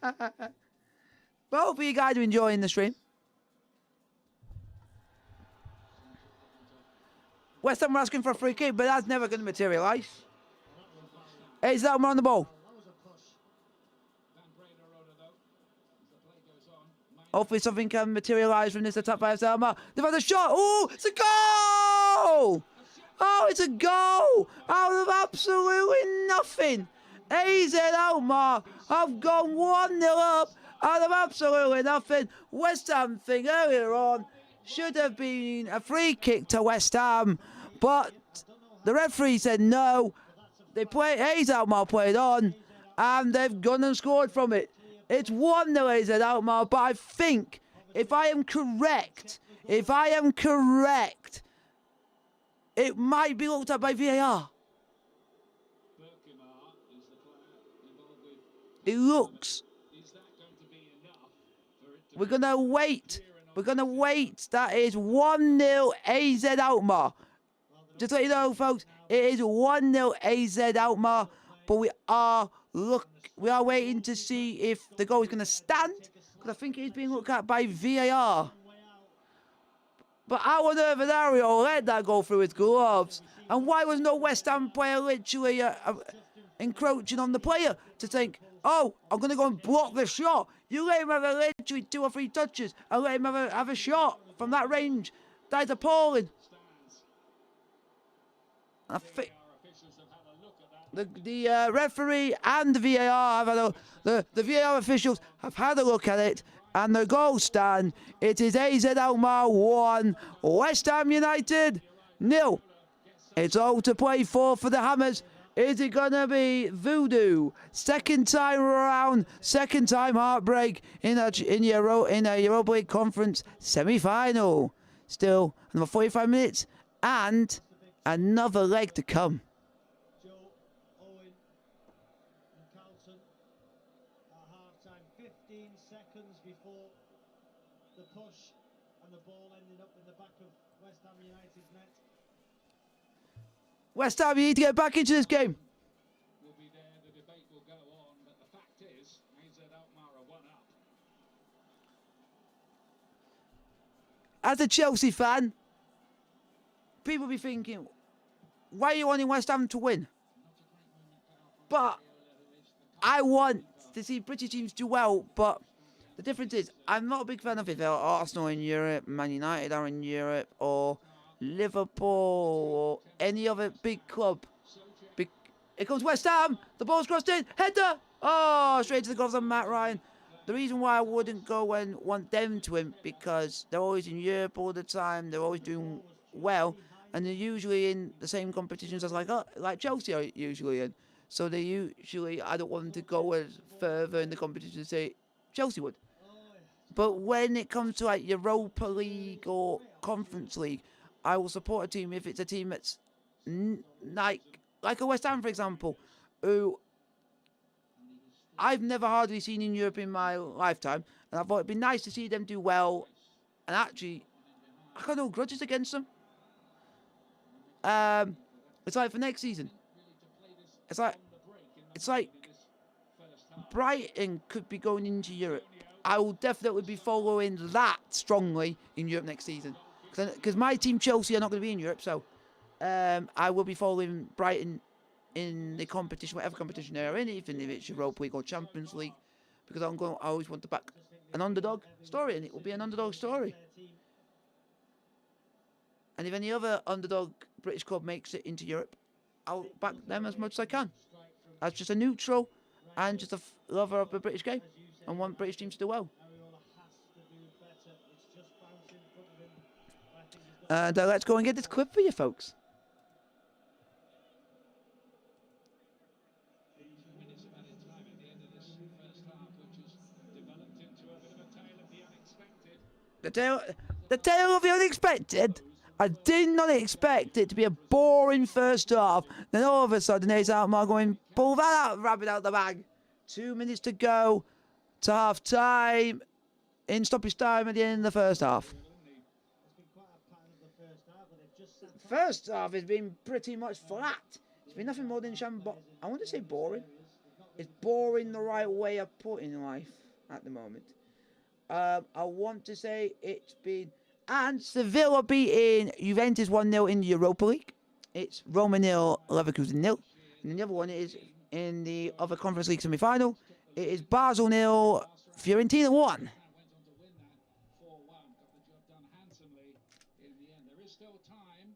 Speaker 1: hopefully you guys are enjoying the stream. West Ham were asking for a free kick, but that's never going to materialise. AZ Alkmaar on the ball. Hopefully something can materialise from this attack by AZ Alkmaar. They've had a shot. Oh, it's a goal! Oh, it's a goal out of absolutely nothing. AZ Alkmaar have gone 1-0 up out of absolutely nothing. West Ham thing earlier on should have been a free kick to West Ham, but the referee said no. AZ Alkmaar played on, and they've gone and scored from it. It's 1-0 AZ Alkmaar, but I think, if I am correct, it might be looked at by VAR. It looks. We're going to wait. That is 1-0 AZ Alkmaar. Just to let you know, folks, it is 1-0 AZ Alkmaar, but we are waiting to see if the goal is going to stand, because I think it is being looked at by VAR. But how on earth Adario let that go through his gloves? And why was no West Ham player literally encroaching on the player to think, oh, I'm going to go and block the shot? You let him have literally 2 or 3 touches and let him have a shot from that range. That is appalling. I think the referee and the VAR have the VAR officials have had a look at it, and the goal stand. It is AZ Alkmaar 1, West Ham United 0. It's all to play for the Hammers. Is it gonna be voodoo? Second time around, second time heartbreak in a Europa League Conference semi-final. Still another 45 minutes and another leg to come.
Speaker 3: Joe, Owen, and Carlton at half-time, 15 seconds before the push, and the ball ended up in the back of West Ham United's net.
Speaker 1: West Ham, you need to get back into this game.
Speaker 2: Will be there, the debate will go on, but the fact is, AZ Alkmaar are 1 up.
Speaker 1: As a Chelsea fan, people be thinking, why are you wanting West Ham to win? But I want to see British teams do well, but the difference is, I'm not a big fan of if Arsenal in Europe, Man United are in Europe, or Liverpool, or any other big club. Here comes West Ham, the ball's crossed in, header! Oh, straight to the gloves of Matt Ryan. The reason why I wouldn't go and want them to win, because they're always in Europe all the time, they're always doing well, and they're usually in the same competitions as like Chelsea are usually in. So they usually, I don't want them to go as further in the competition as say Chelsea would. But when it comes to like Europa League or Conference League, I will support a team if it's a team that's like a West Ham, for example, who I've never hardly seen in Europe in my lifetime, and I thought it'd be nice to see them do well. And actually, I got no grudges against them. It's like for next season. It's like Brighton could be going into Europe. I will definitely be following that strongly in Europe next season, because my team Chelsea are not going to be in Europe, so I will be following Brighton in the competition, whatever competition they're in, even if it's Europa League or Champions League, because I always want to back an underdog story, and it will be an underdog story. And if any other underdog British club makes it into Europe, I'll back them as much as I can, as just a neutral and just a lover of the British game, and want British teams to do well. And let's go and get this clip for you folks. The tale of the unexpected. I did not expect it to be a boring first half. Then all of a sudden, AZ Alkmaar going, pull that rabbit out the bag. 2 minutes to go to half time. In stoppage time at the end of the first half. First half has been pretty much flat. It's been nothing more than shambolic. I want to say boring. It's boring the right way of putting life at the moment. I want to say it's been And Sevilla beating Juventus 1-0 in the Europa League. It's Roma 0, Leverkusen 0. And then the other one is in the other Conference League semi-final. It is Basel 0, Fiorentina 1.
Speaker 2: Went on to win that 4-1. Got the job done handsomely in the end. There is still time.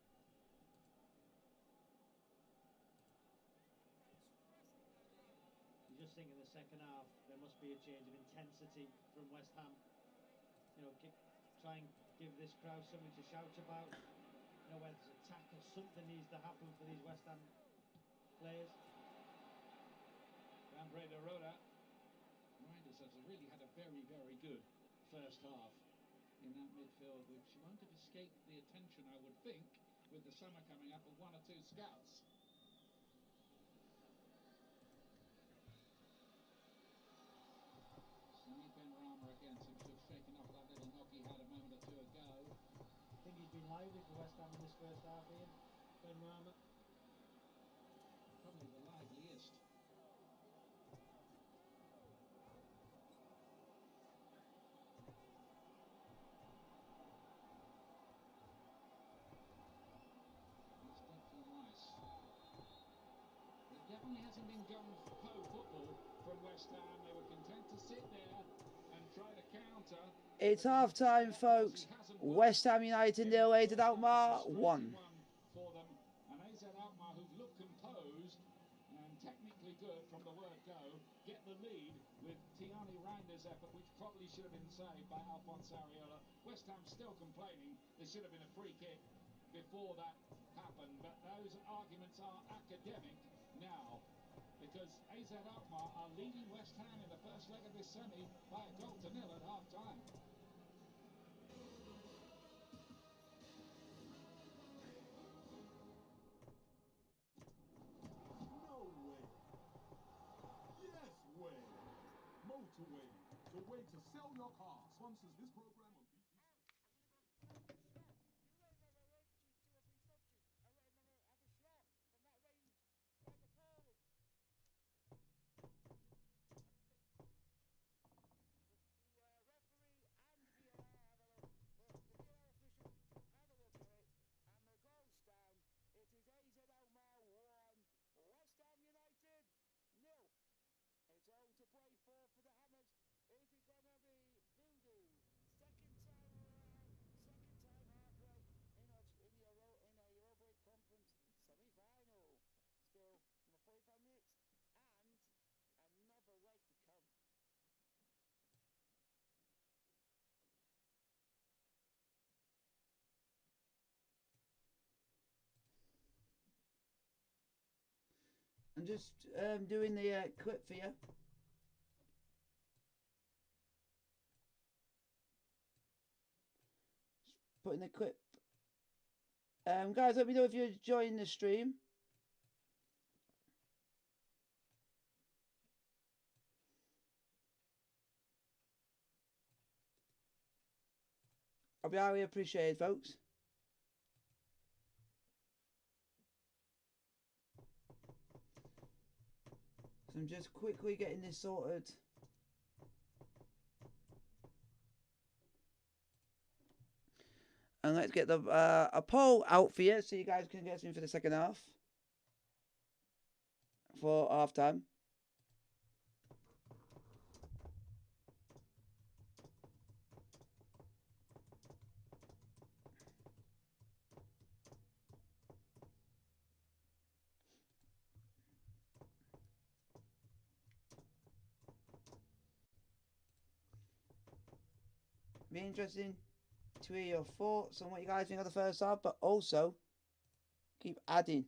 Speaker 3: You just think in the second half there must be a change of intensity from West Ham. You know, try and give this crowd something to shout about. You know, whether it's a tackle, something needs to happen for these West Ham players.
Speaker 2: Breda Roda. Reinders has really had a very, very good first half in that midfield, which won't have escaped the attention, I would think, with the summer coming up, of one or two scouts. Sami Benrahma again seems to have shaken off that little knock he had a moment or two ago.
Speaker 3: I think he's been lively for West Ham in this first half, Ian. Benrahma.
Speaker 2: Probably the liveliest. It definitely hasn't been gung-ho football from West Ham. They were content to sit there and try to counter.
Speaker 1: It's half-time, folks. West Ham United 0, AZ Alkmaar 1.
Speaker 2: For them, and AZ Alkmaar, who've looked composed and technically good from the word go, get the lead with Tiani Reinder's effort, which probably should have been saved by Alphonse Areola. West Ham still complaining there should have been a free kick before that happened, but those arguments are academic now, because AZ Alkmaar are leading West Ham in the first leg of this semi by a 0-0 at half-time.
Speaker 4: Motorway, the way to sell your car, sponsors this program on BT.
Speaker 1: I'm just doing the clip for you. Just putting the clip. Guys, let me know if you're enjoying the stream. I'll be highly appreciated, folks. So I'm just quickly getting this sorted. And let's get the a poll out for you so you guys can get something for the second half. For half time. Be interesting to hear your thoughts on what you guys think of the first half, but also keep adding.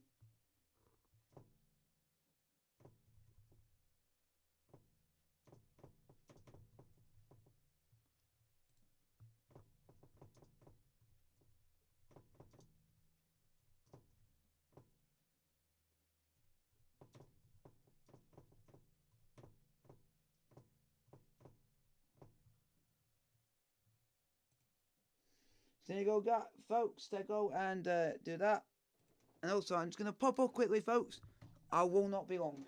Speaker 1: So there you go, folks. There you go and do that. And also, I'm just going to pop up quickly, folks. I will not be long.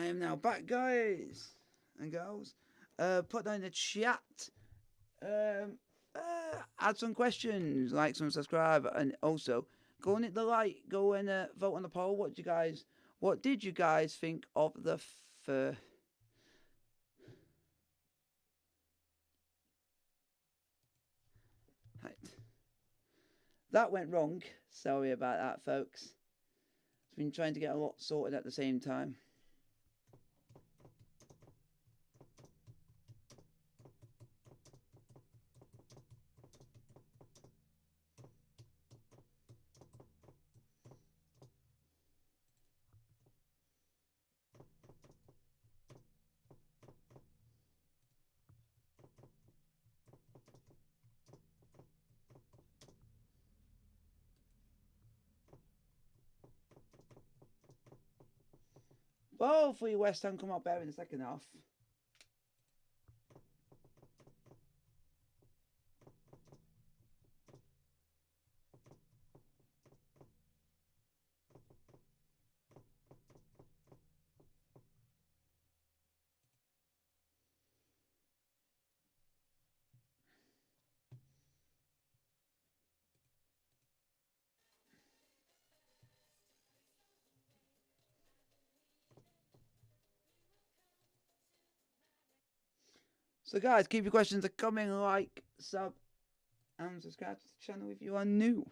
Speaker 1: I am now back, guys and girls. Put down in the chat. Add some questions, like, some, subscribe, and also go and hit the like. Go and vote on the poll. What did you guys think of the Right. That went wrong. Sorry about that, folks. I've been trying to get a lot sorted at the same time. Well, hopefully West Ham come out better in the second half. So guys, keep your questions coming, like, sub, and subscribe to the channel if you are new.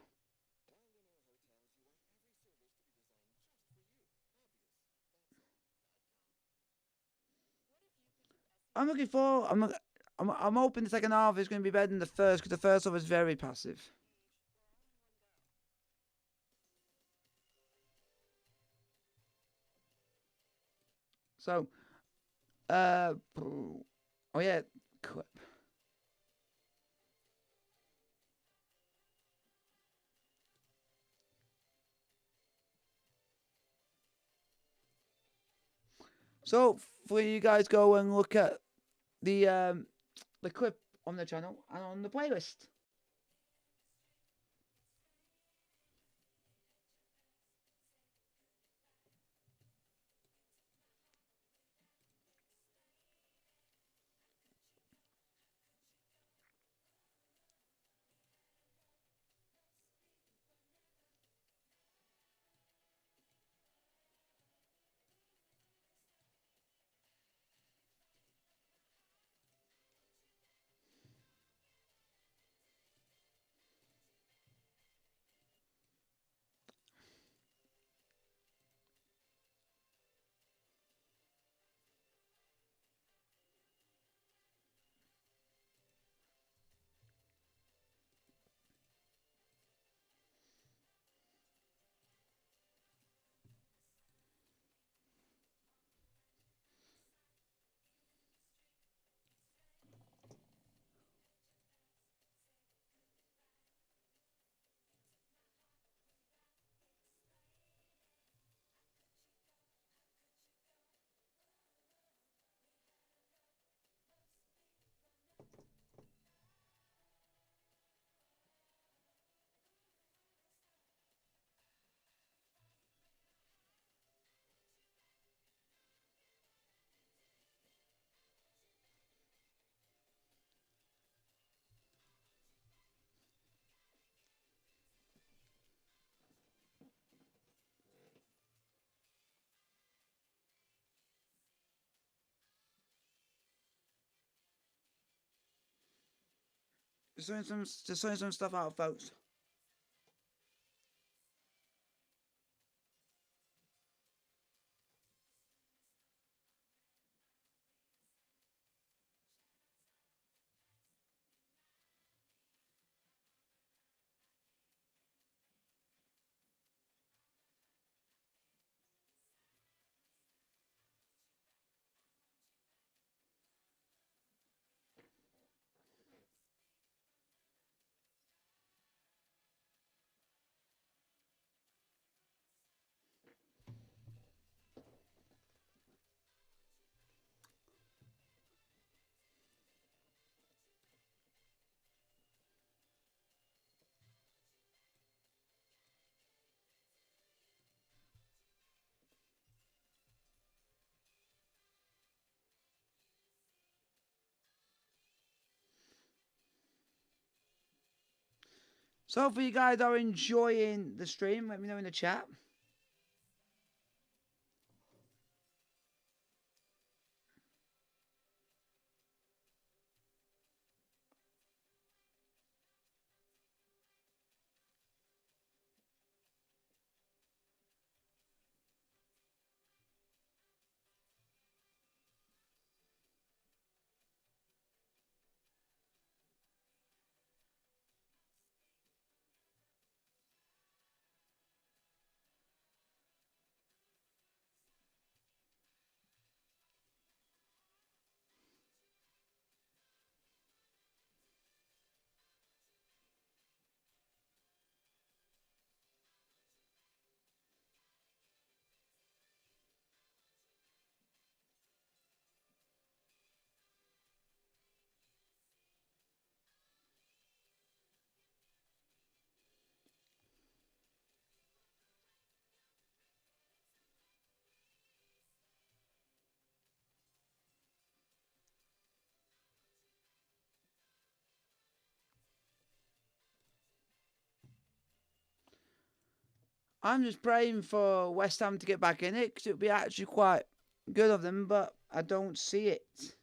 Speaker 1: I'm looking for. I'm hoping the second half is going to be better than the first, because the first half was very passive. So, oh yeah, clip. So, for you guys, go and look at the clip on the channel and on the playlist. Just sorting some stuff out, folks. So hopefully you guys are enjoying the stream. Let me know in the chat. I'm just praying for West Ham to get back in it because it would be actually quite good of them, but I don't see it.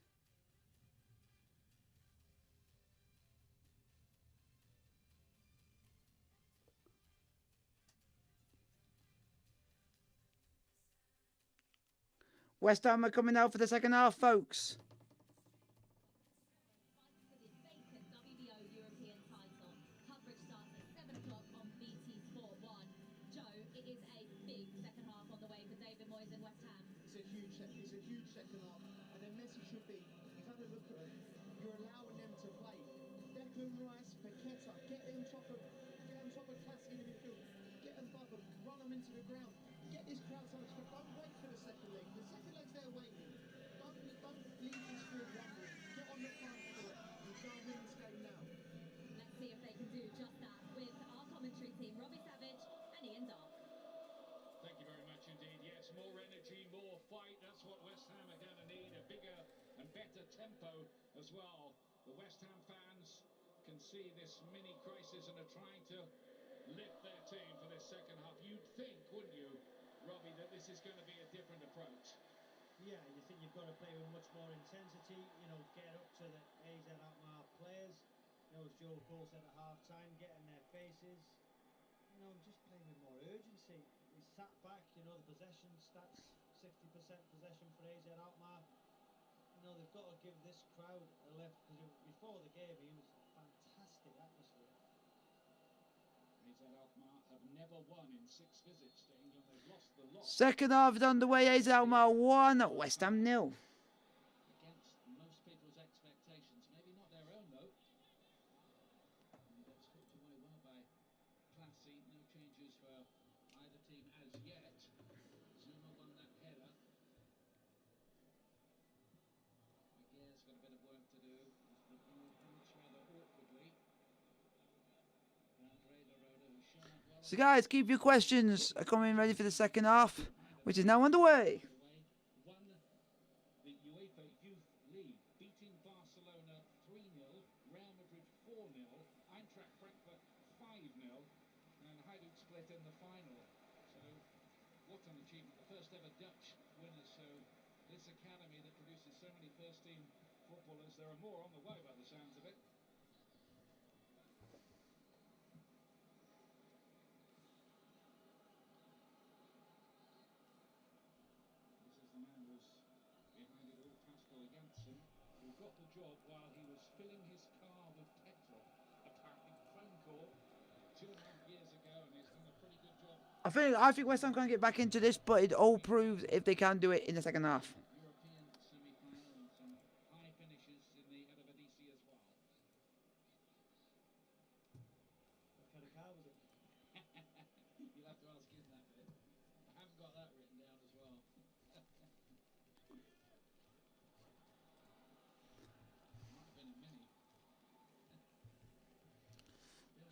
Speaker 1: West Ham are coming out for the second half, folks.
Speaker 5: For the vacant WBO European title. Coverage starts at 7 o'clock on BT Sport 1. Joe, it is a big second half on the way for David Moyes and West Ham.
Speaker 6: It's a huge second half, and their message should be: you've had a look at them, you're allowing them to play. Declan Rice, Paqueta, get them top of Classic in the midfield, get them above them, run them into the ground, get this crowd something. Don't wait for the second leg. The second leg's there waiting. Don't leave this field wondering. Get on the front foot and go and win this game now.
Speaker 5: Let's see if they can do just that with our commentary team, Robbie Savage and Ian Dark.
Speaker 2: Thank you very much indeed. Yes, more energy, more fight. That's what West Ham are going to need. A bigger and better tempo as well. The West Ham fans can see this mini crisis and are trying to lift their team for this second half. You'd think, wouldn't you, Robbie, that this is going to be a different approach?
Speaker 3: Yeah, you think you've got to play with much more intensity, you know, get up to the AZ Alkmaar players, you know, as Joe Cole said at half-time, get in their faces, you know, just play with more urgency. He sat back, you know, the possession stats, 60% possession for AZ Alkmaar. You know, they've got to give this crowd a lift, because before the game, he was fantastic atmosphere.
Speaker 2: AZ Alkmaar have never won in 6 visits to England. They've lost the lot.
Speaker 1: Second half is underway. AZ Alkmaar 1, West Ham 0.
Speaker 2: Against most people's expectations. Maybe not their own, though. And it's hooked away well by Classy. No changes for either team as yet. Zuma won that header. Aguirre's got a bit of work to do. He's removed boots rather awkwardly. Andre Laroda, who's shown up well.
Speaker 1: So guys, keep your questions coming ready for the second half, which is now underway.
Speaker 2: Won the UEFA Youth League, beating Barcelona 3-0, Real Madrid 4-0, Eintracht Frankfurt 5-0, and Hajduk split in the final. So, what an achievement. The first ever Dutch winners. So, this academy that produces so many first-team footballers, there are more on the way by the sounds of it. This is the man who's behind it all, Pascal Janssen, who got the job while he was filling his car with petrol. Apparently, phone call 2.5 years ago, and he's done a pretty good job.
Speaker 1: I think West Ham can get back into this, but it all proves if they can do it in the second half.
Speaker 2: European semi-final and some high finishes in the Eredivisie as well.
Speaker 3: What kind of car was it?
Speaker 2: You'll have to ask him that bit. I haven't got that written down as well. Might have been a Mini.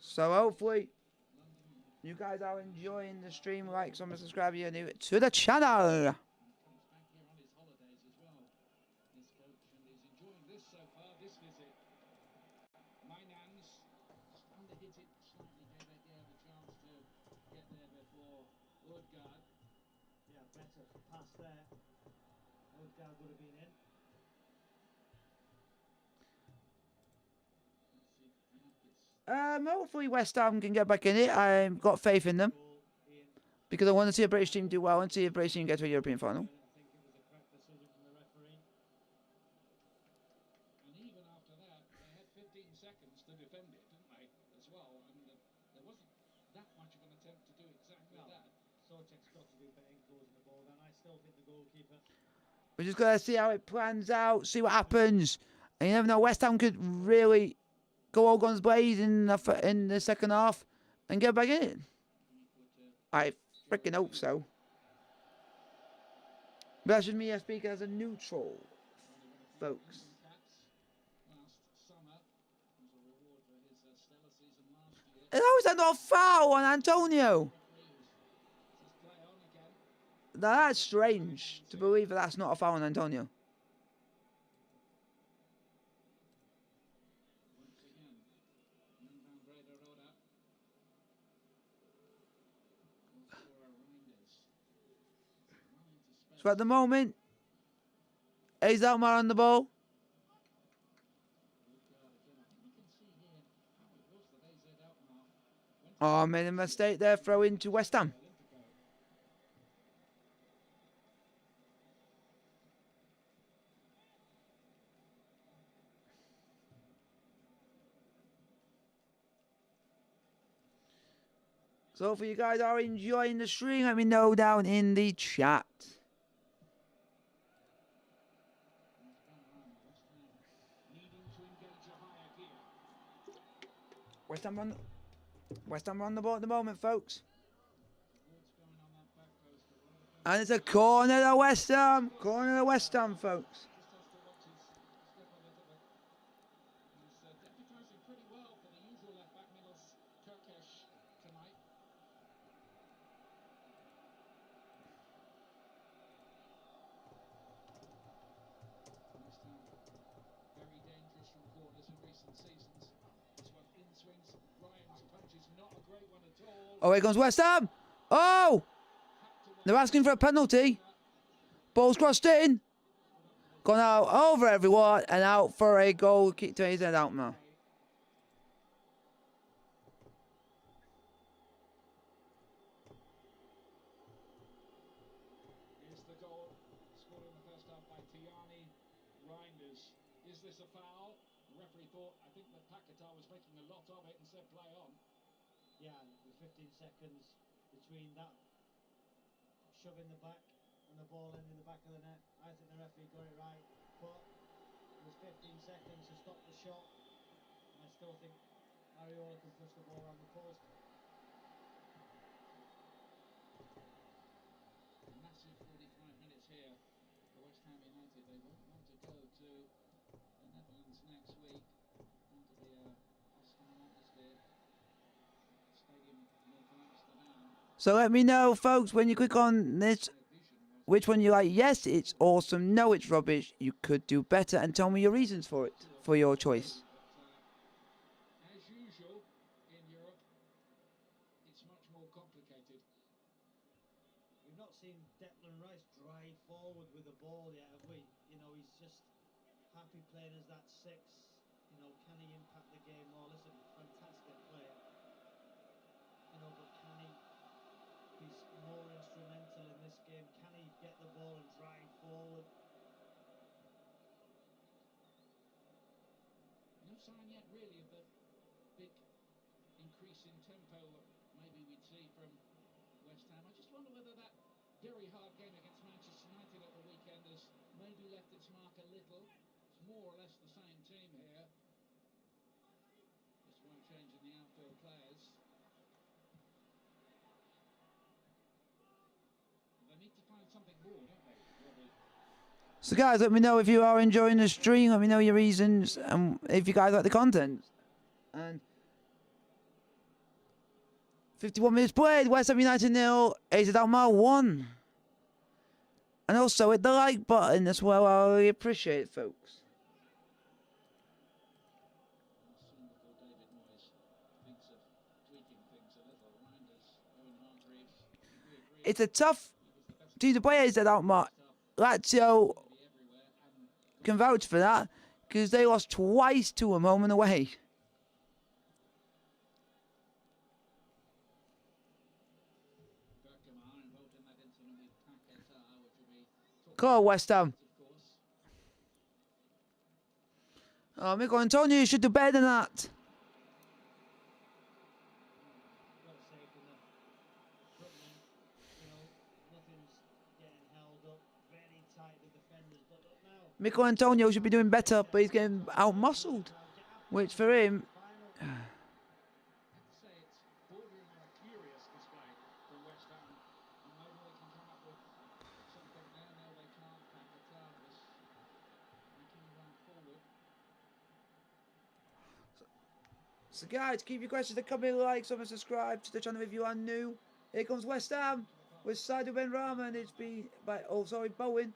Speaker 1: So hopefully you guys are enjoying the stream. Like, comment, subscribe if you're new to the channel.
Speaker 2: Comes back here on his holidays as well, this coach, and he's enjoying this so far, this visit. Mynans just underhit it slightly Odegaard.
Speaker 3: Yeah, better pass there. Odegaard would have been in.
Speaker 2: Let's see if Frank gets
Speaker 1: Hopefully West Ham can get back in it. I've got faith in them
Speaker 3: Goal, Ian.
Speaker 1: because I want to see a British team do well and see a British team get to a European final.
Speaker 3: I think it was a correct decision from the referee.
Speaker 2: And even after that, they had 15 seconds to defend it, didn't they, as well? And there wasn't that much of an attempt to do exactly
Speaker 3: No.
Speaker 2: that.
Speaker 3: Socek's got to do better in closing the ball down. I still think the goalkeeper.
Speaker 1: We're just gonna see how it plans out, see what happens. And you never know, West Ham could really go all guns blazing in the second half and get back in it. I freaking hope so. But that's just me speaking as a neutral, folks.
Speaker 2: Caps last summer as a reward for his stellar season last year.
Speaker 1: And how is that not a foul on Antonio?
Speaker 2: Says play on again.
Speaker 1: Now that's strange to believe that that's not a foul on Antonio.
Speaker 2: Once again, Jan van Breda Roda. Goalscorer Reinders. Well into space.
Speaker 1: So at the moment, AZ Alkmaar on the ball.
Speaker 2: Odegaard again. I think we can see here how it was that AZ Alkmaar went
Speaker 1: Oh, made a mistake there, throw into West Ham.
Speaker 2: Olympico.
Speaker 1: So hopefully you guys are enjoying the stream. Let me know down in the chat.
Speaker 2: Needing to engage a higher gear.
Speaker 1: West Ham on the ball at the moment, folks.
Speaker 2: What's going on that back post?
Speaker 1: And it's a corner to West Ham. Corner to West Ham, folks.
Speaker 2: Just has to watch his step a little bit. He's deputising pretty well for the usual left back Milos Kerkesh tonight. West Ham very dangerous from corners in recent seasons. This one in swings. Ryan's punch is not a great one at all.
Speaker 1: Oh, here comes West Ham. Oh! They're asking for a penalty. Ball's crossed in. Gone out over everyone and out for a goal kick to AZ Alkmaar.
Speaker 2: Here's the goal scored in the first half by Tiani Reinders. Is this a foul? The referee thought, I think that Paquetá was making a lot of it and said play on.
Speaker 3: Yeah, with 15 seconds between that shove in the back and the ball ending the back of the net. I think the referee got it right, but it was 15 seconds to stop the shot, and I still think Ariola can push the ball around the post.
Speaker 2: Massive 45 minutes here for West Ham United. They won't want to go to the Netherlands next week. Going to be a hostile atmosphere. Stadium north of Amsterdam.
Speaker 1: So let me know, folks, when you click on this,
Speaker 2: Their vision was
Speaker 1: which one you like. Yes, it's awesome. No, it's rubbish. You could do better, and tell me your reasons for it, for your choice.
Speaker 2: but as usual in Europe, it's much more complicated.
Speaker 3: We've not seen Declan Rice drive forward with the ball yet, have we? You know, he's just happy playing as that 6. You know, can he impact the game more? Listen, fantastic player. You know, but can he be more instrumental in this game? Can he get the ball and drive forward?
Speaker 2: No sign yet, really, of the big increase in tempo that maybe we'd see from West Ham. I just wonder whether that very hard game against Manchester United at the weekend has maybe left its mark a little. It's more or less the same team here. Just one change in the outfield players. They need to find something more, don't they, Robbie?
Speaker 1: So guys, let me know if you are enjoying the stream. Let me know your reasons and if you guys like the content. And 51 minutes played. West Ham United 0, AZ Alkmaar 1. And also hit the like button as well. I really appreciate it, folks.
Speaker 2: Soon before David Moyes thinks of tweaking things a little. Reinders, Owen Hargreaves, we agree
Speaker 1: it's a tough team to play AZ Alkmaar. Lazio can vouch for that because they lost twice to them home and away. Come on, West Ham. Oh, Mikel Antonio, you should do better than that.
Speaker 3: Well safe in the front men. You know, nothing's getting held up. Very tight, the defenders. But look now.
Speaker 1: Mikel Antonio should be doing better, but he's getting out-muscled. Which for him,
Speaker 2: I have to say it's bordering on a curious display from West Ham. And maybe they can come up with something there. No, they can't. Paquetá was making a run forward.
Speaker 1: so guys, keep your questions to come in, like, comment, subscribe to the channel if you are new. Here comes West Ham with Sadio Benrahma, and it's been by Bowen,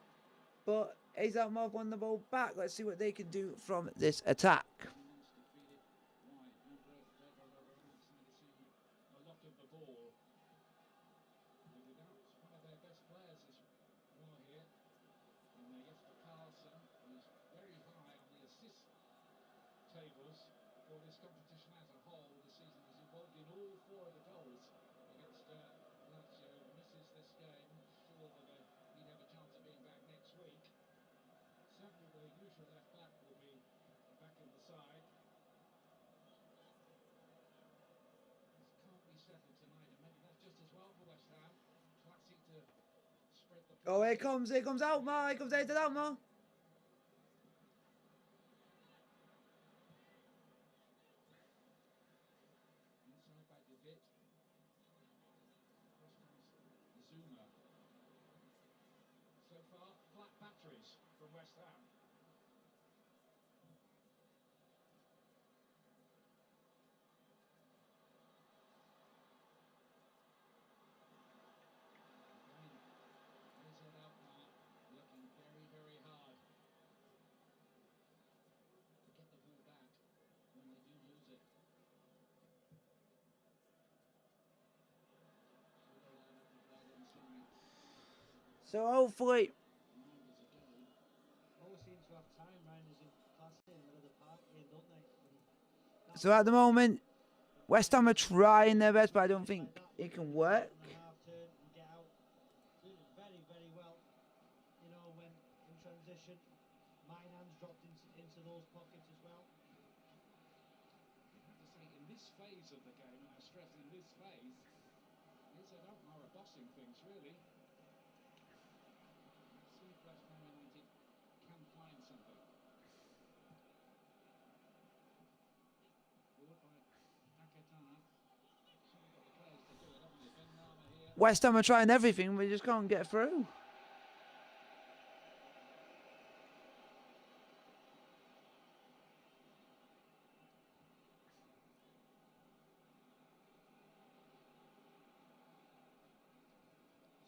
Speaker 1: but AZ Alkmaar won the ball back. Let's see what they can do from this attack.
Speaker 2: A lot of the ball. And without one of their best players as well here, and Jesper Carlson, who's very high on the assist tables for this competition as a whole this season. He's involved in all 4 of the goals against Lazio. Misses this game. Sure that he'd have a chance of being back next week. Certainly the usual left back will be back in the side. This can't be settled tonight, and maybe that's just as well for West Ham. Classy to spread the.
Speaker 1: Oh, here comes Alkmaar, here comes AZ Alkmaar.
Speaker 2: Inside back a bit. Across comes Zuma. So far, flat batteries from West Ham. AZ Alkmaar looking very, very hard to get the ball back when they do lose it.
Speaker 1: So hopefully,
Speaker 3: Always seem to have time minders in classy in the middle of the park here, don't they? And
Speaker 1: so at the moment, West Ham are trying their best, but I don't think it can work.
Speaker 3: on the half turn and get out. Doing it very, very well. You know, when in transition, Minan's dropped into those pockets as well.
Speaker 2: I have to say, in this phase of the game, and I stress in this phase, AZ Alkmaar are bossing things, really. Let's see if West Ham United can find something. Forward by Paquetá. Certainly got the players to do it, haven't they? Benrahma here.
Speaker 1: West Ham are trying everything, we just can't get through.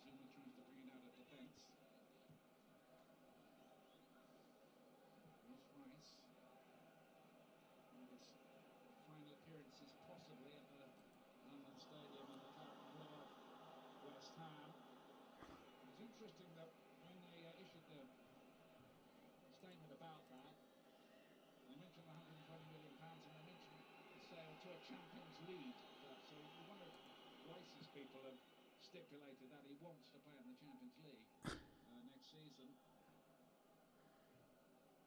Speaker 2: Zuma tries to bring it out of defence. Here's Rice. One of his final appearances possibly at the London Stadium in the current run of West Ham. It's interesting that when they issued the statement about that, they mentioned the £120 million and they mentioned the sale to a Champions League club. So one of Rice's people have stipulated that he wants to play in the Champions League next season.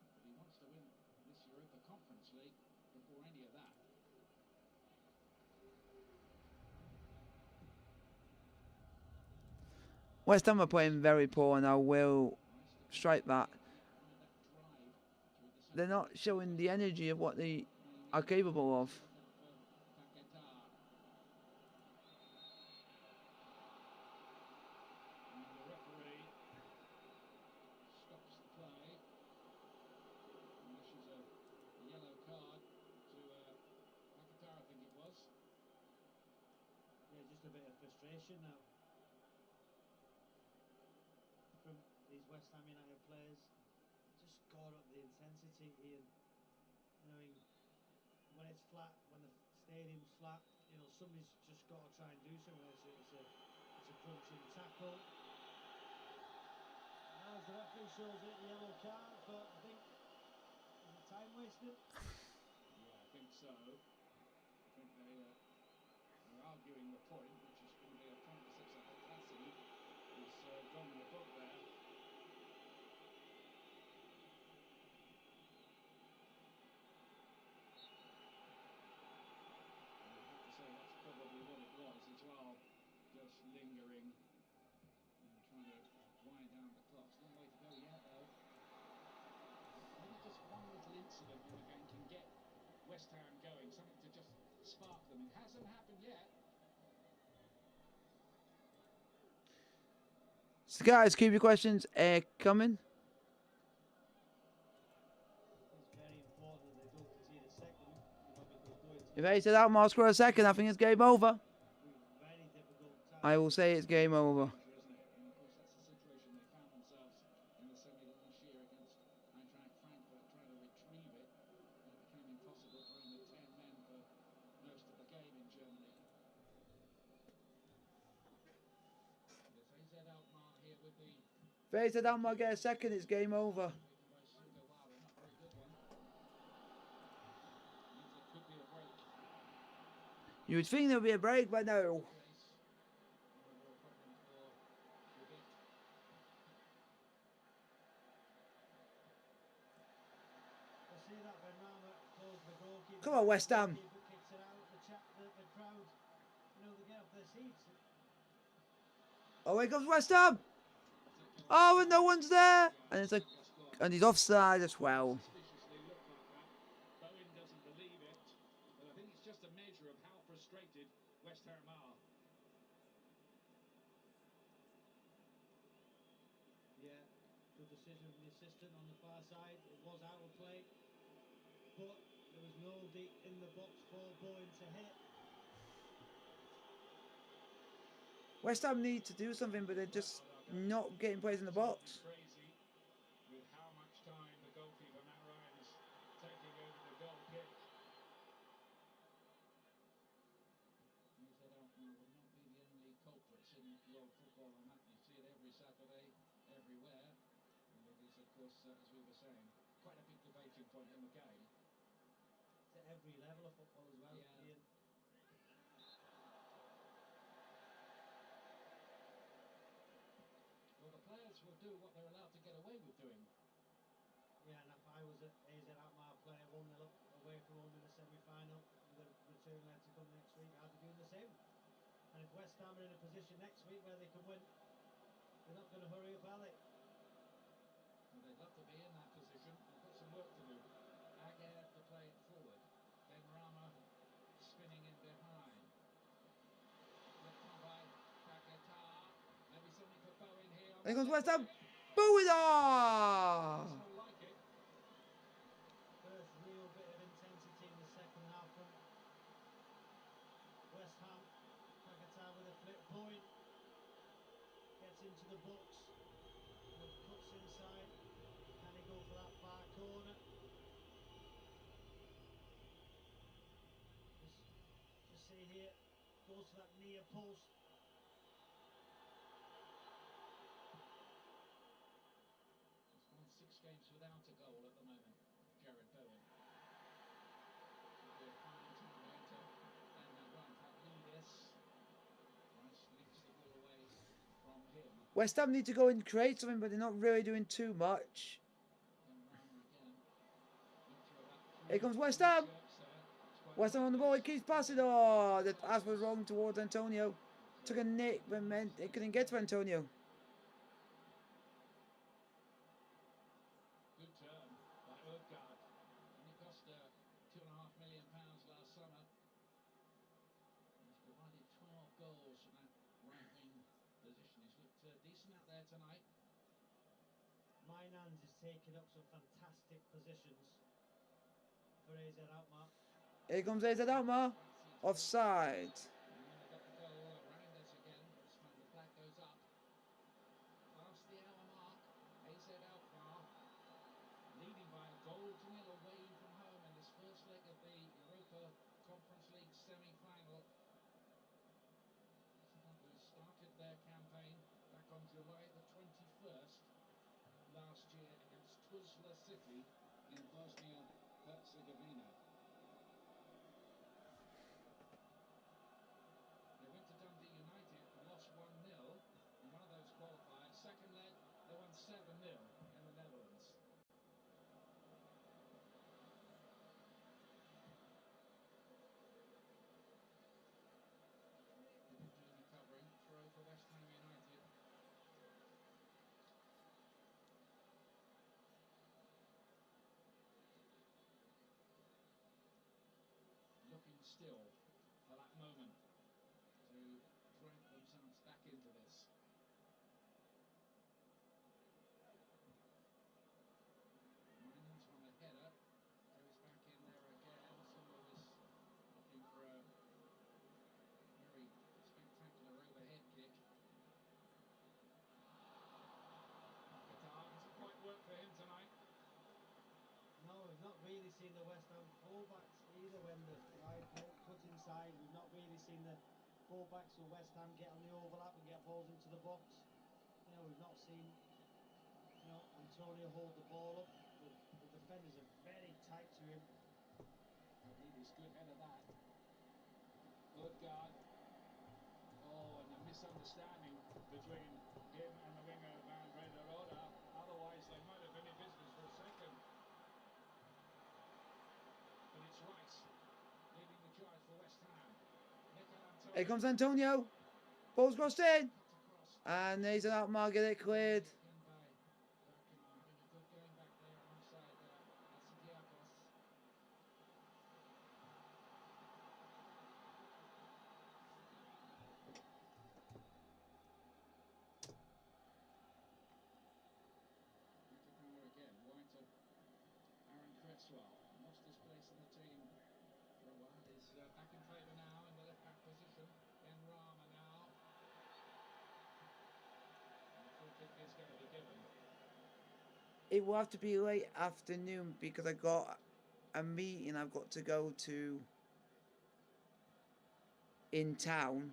Speaker 2: But he wants to win this Uefa Conference League before any of that.
Speaker 1: West Ham are playing very poor, and I will strike that. They're not showing the energy of what they are capable of.
Speaker 2: The referee stops the play and issues a yellow card to Paquetá, I think it was.
Speaker 3: Yeah, just a bit of frustration now from these West Ham United players. Just scored up the intensity, Ian. You know, when it's flat, when the stadium's flat, you know, somebody's just got to try and do something. It's It's a crunching tackle. Now, as the referee shows it, a yellow card for, I think, is it time wasted?
Speaker 2: Yeah, I think so. I think they are arguing the point, which is going to be a point of 6. I think Lassie has gone in the book there. And I have to say that's probably what it was as well. Just lingering and trying to wind down the clock. It's a long way to go yet, though. Maybe just one little incident in the game can get West Ham going, something to just spark them. It hasn't happened yet.
Speaker 1: So guys, keep your questions coming.
Speaker 3: It's very important that they don't concede a second, because going to
Speaker 1: If AZ Alkmaar score a second, I think it's game over.
Speaker 3: very difficult time.
Speaker 1: I will say it's game over.
Speaker 2: Danger, isn't it? And of course, that's the situation they found themselves in the semi last year against Eintracht Frankfurt, trying to retrieve it. And it became impossible playing with 10 men for most of the game in Germany. It's AZ Alkmaar here with the
Speaker 1: If AZ Alkmaar get a second, it's game over.
Speaker 2: taken by Sugawara, not a very good one. Means there could be a break.
Speaker 1: You would think there would be a break, but no.
Speaker 2: Brace. No real problem for Ubik.
Speaker 3: I see that when Rama closed the goalkeeper.
Speaker 1: Come on, West Ham.
Speaker 3: Goalkeeper kicks it out. The crowd, they get off their seats.
Speaker 1: Oh, here comes West Ham. Oh, and no one's there. And it's like, and he's offside as well.
Speaker 2: Suspiciously looked like that. Bowen doesn't believe it, but I think it's just a measure of how frustrated West Ham are.
Speaker 3: Yeah, good decision from the assistant on the far side. It was out of play, but there was nobody in the box for Bowen to hit.
Speaker 1: West Ham need to do something, but they're just not getting players in the box.
Speaker 2: Crazy with how much time the goalkeeper Matt Ryan's taking over the goal kick. AZ Alkmaar would not be the only culprits in world football on that. You see it every Saturday, everywhere. And it is, of course, as we were saying, quite a big debating point in the game.
Speaker 3: To every level of football as well,
Speaker 2: Yeah.
Speaker 3: Ian.
Speaker 2: Well, the players will do what they're allowed to get away with doing.
Speaker 3: Yeah, and if I was an AZ Alkmaar player 1-0 up away from home in the semi-final, with a return leg to come next week, I'd be doing the same. And if West Ham are in a position next week where they can win, they're not going to hurry up, are they?
Speaker 2: Well, they'd love to be in that position. They've got some work to do. Aguerd to play it forward. Ben Rama spinning in behind. Left on by Paquetá. Maybe something for Bowen here.
Speaker 1: Here comes West Ham. Bowen! Ah!
Speaker 2: Arsenal like it.
Speaker 3: First real bit of intensity in the second half from West Ham. Paquetá with a flip point. Gets into the box. Cuts inside. Can he go for that far corner? Just see here. Goes for that near post.
Speaker 2: He's gone 6 games without a goal at the moment, Jared Bowen. Should be a fine time to end that run. Pavlidis. Rice nicks the ball away from him.
Speaker 1: West Ham need to go and create something, but they're not really doing too much.
Speaker 2: Ben Rama again. Looked through about 3
Speaker 1: Here comes West Ham.
Speaker 2: shirts there. It's quite
Speaker 1: West Ham on the ball. He keeps passing. Oh, the pass was wrong towards Antonio. Took a nick, but meant it couldn't get to Antonio.
Speaker 2: good turn by Ødegaard. Only cost £2.5 million last summer. He's provided 12 goals from that right-wing position. He's looked decent out there tonight.
Speaker 3: Mynans is taking up some fantastic positions for AZ Alkmaar.
Speaker 1: Here comes AZ Alkmaar. Offside.
Speaker 2: And when they got the goal around us again, this time the flag goes up. Past the hour mark, AZ Alkmaar leading by a goal to nil away from home in this first leg of the Uefa Conference League semi-final. Started their their campaign back on July the 21st last year against Tuzla City in Bosnia-Herzegovina. They went to Dundee United and lost 1-0 in one of those qualifiers. Second leg, they won 7-0 in the Netherlands. Doing the covering, throw for West Ham United. Looking still for that moment to drag themselves back into this. Minans on the header, goes back in there again. Summer was looking for a very spectacular overhead kick. Qatar hasn't quite worked for him tonight.
Speaker 3: No, we've not really seen the West Ham fullbacks either when the wide cut inside. We've not really seen the fullbacks for West Ham get on the overlap and get balls into the box. You know, we've not seen, you know, Antonio hold the ball up. The defenders are very tight to him.
Speaker 2: He's good header that. Odegaard. Oh, and a misunderstanding between him and the winger Van Brederode. Otherwise, they might have been in business for a second. But it's Rice leading the charge for West Ham.
Speaker 1: Here comes Antonio. Ball's crossed in.
Speaker 2: Cut across.
Speaker 1: And AZ Alkmaar get it cleared.
Speaker 2: Again by Alkmaar, having a good game back there alongside Alcidiakos. Again, wide to Aaron Cresswell. Lost his place in the team for a while. He's back in favour now in the left back position. Ben Rama now. And the free kick is going to be given.
Speaker 1: It will have to be late afternoon because I got a meeting I've got to go to in town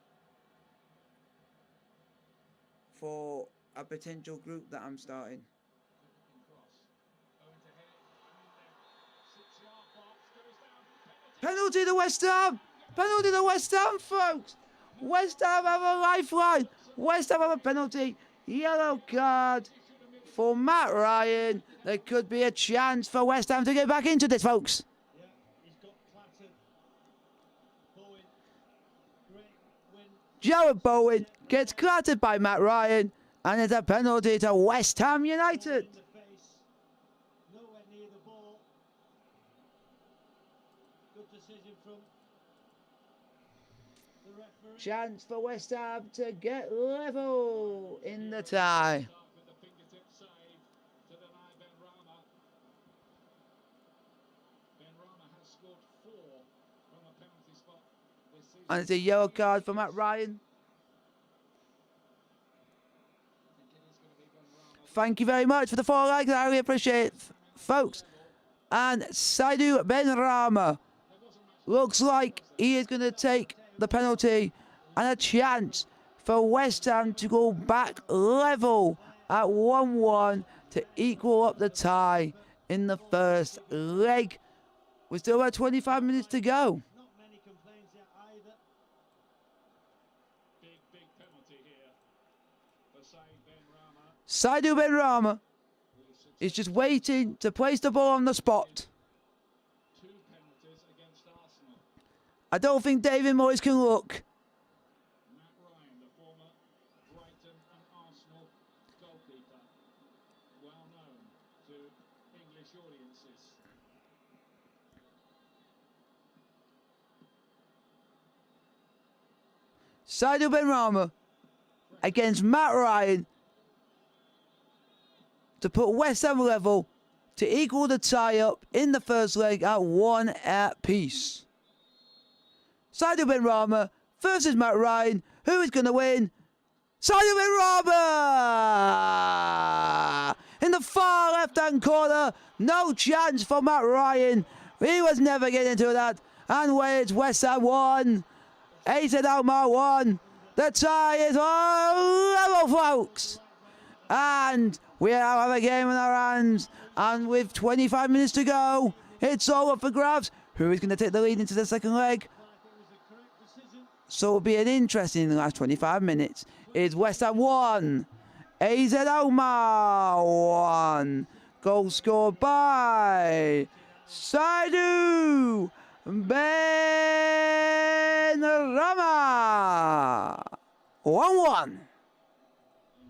Speaker 1: for a potential group that I'm starting.
Speaker 2: Good looking cross. Going to hit it. 6-yard box. Goes down.
Speaker 1: Penalty to West Ham! Penalty to West Ham, folks! West Ham have a lifeline! West Ham have a penalty. Yellow card for Matt Ryan. There could be a chance for West Ham to get back into this, folks.
Speaker 3: Yeah, he's got clattered. Bowen, great win.
Speaker 1: Jared Bowen gets clattered by Matt Ryan, and it's a penalty to West Ham United.
Speaker 3: In the face, nowhere near the ball. Good decision from the referee.
Speaker 1: Chance for West Ham to get level in the tie.
Speaker 2: With the fingertip save to deny Ben Rama. Ben Rama has scored 4 from a penalty spot this season.
Speaker 1: And it's a yellow card for Matt Ryan.
Speaker 2: I think it is going to be Ben Rama.
Speaker 1: Thank you very much for the 4 likes. I really appreciate it, folks. And Saidu Benrahma looks like he is going to take the penalty, and a chance for West Ham to go back level at 1-1 to equal up the tie in the first leg. We still have 25 minutes to go.
Speaker 3: Not many complaints there either.
Speaker 2: Big penalty here for Said Ben Rama.
Speaker 1: Saidu Benrahma is just waiting to place the ball on the spot.
Speaker 2: 2 penalties against Arsenal.
Speaker 1: I don't think David Moyes can look.
Speaker 2: Matt Ryan, the former Brighton and Arsenal goalkeeper, well known to English audiences.
Speaker 1: Saidu Benrahma against Matt Ryan to put West Ham level to equal the tie-up in the first leg at 1 apiece. Saidu Benrahma versus Matt Ryan. Who is going to win? Saidu Benrahma! In the far left-hand corner. No chance for Matt Ryan. He was never getting into that. And it's West Ham 1. AZ Alkmaar 1. The tie is all level, folks. And we have a game in our hands. And with 25 minutes to go, it's all up for grabs. Who is going to take the lead into the second leg? So it'll be an interesting last 25 minutes. It's West Ham 1, AZ Alkmaar 1. Goal scored by Saidu Benrahma. 1-1.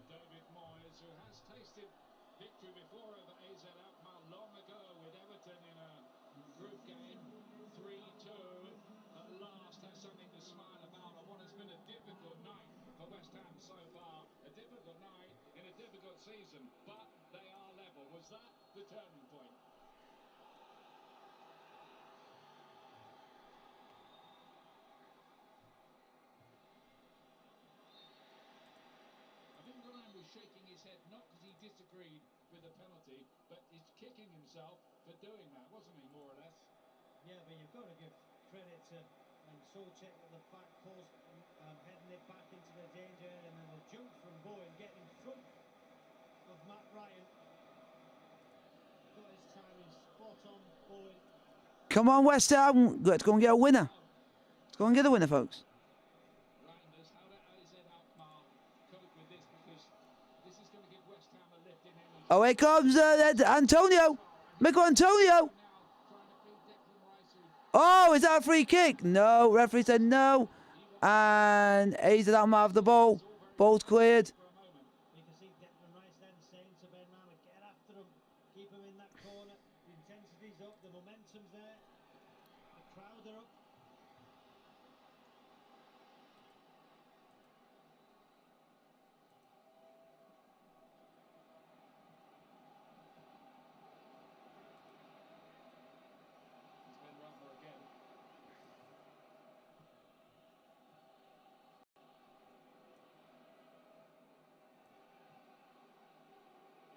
Speaker 2: David Moyes, who has tasted victory before over AZ Alkmaar long ago with Everton in a group game, 3-2. At last has something to smile about on what has been a difficult night for West Ham so far. A difficult night in a difficult season, but they are level. Was that the turning point? I think Ryan was shaking his head, not because he disagreed with the penalty, but he's kicking himself for doing that, wasn't he, more or less?
Speaker 3: Yeah, but you've got to give credit to Solchek at the back post, heading it back into the danger area, and then the jump from Bowen, getting in front of Matt Ryan. Got his timing spot on, Bowen.
Speaker 1: Come on, West Ham. Let's go and get a winner. Let's go and get a winner, folks.
Speaker 2: Randers, how do AZ Alkmaar cope with this? Because this is going to give West Ham a lift in energy.
Speaker 1: Oh, here comes Antonio. Michael Antonio.
Speaker 2: Now trying to beat Declan Rice, who
Speaker 1: Oh, is that a free kick? No, referee said no. And AZ Alkmaar have the ball. Ball's cleared.
Speaker 2: for a moment.
Speaker 3: You can see Declan Rice then saying to Benrahma, get after him, keep him in that corner. The intensity's up, the momentum's there, the crowd are up.
Speaker 2: It's Benrahma again.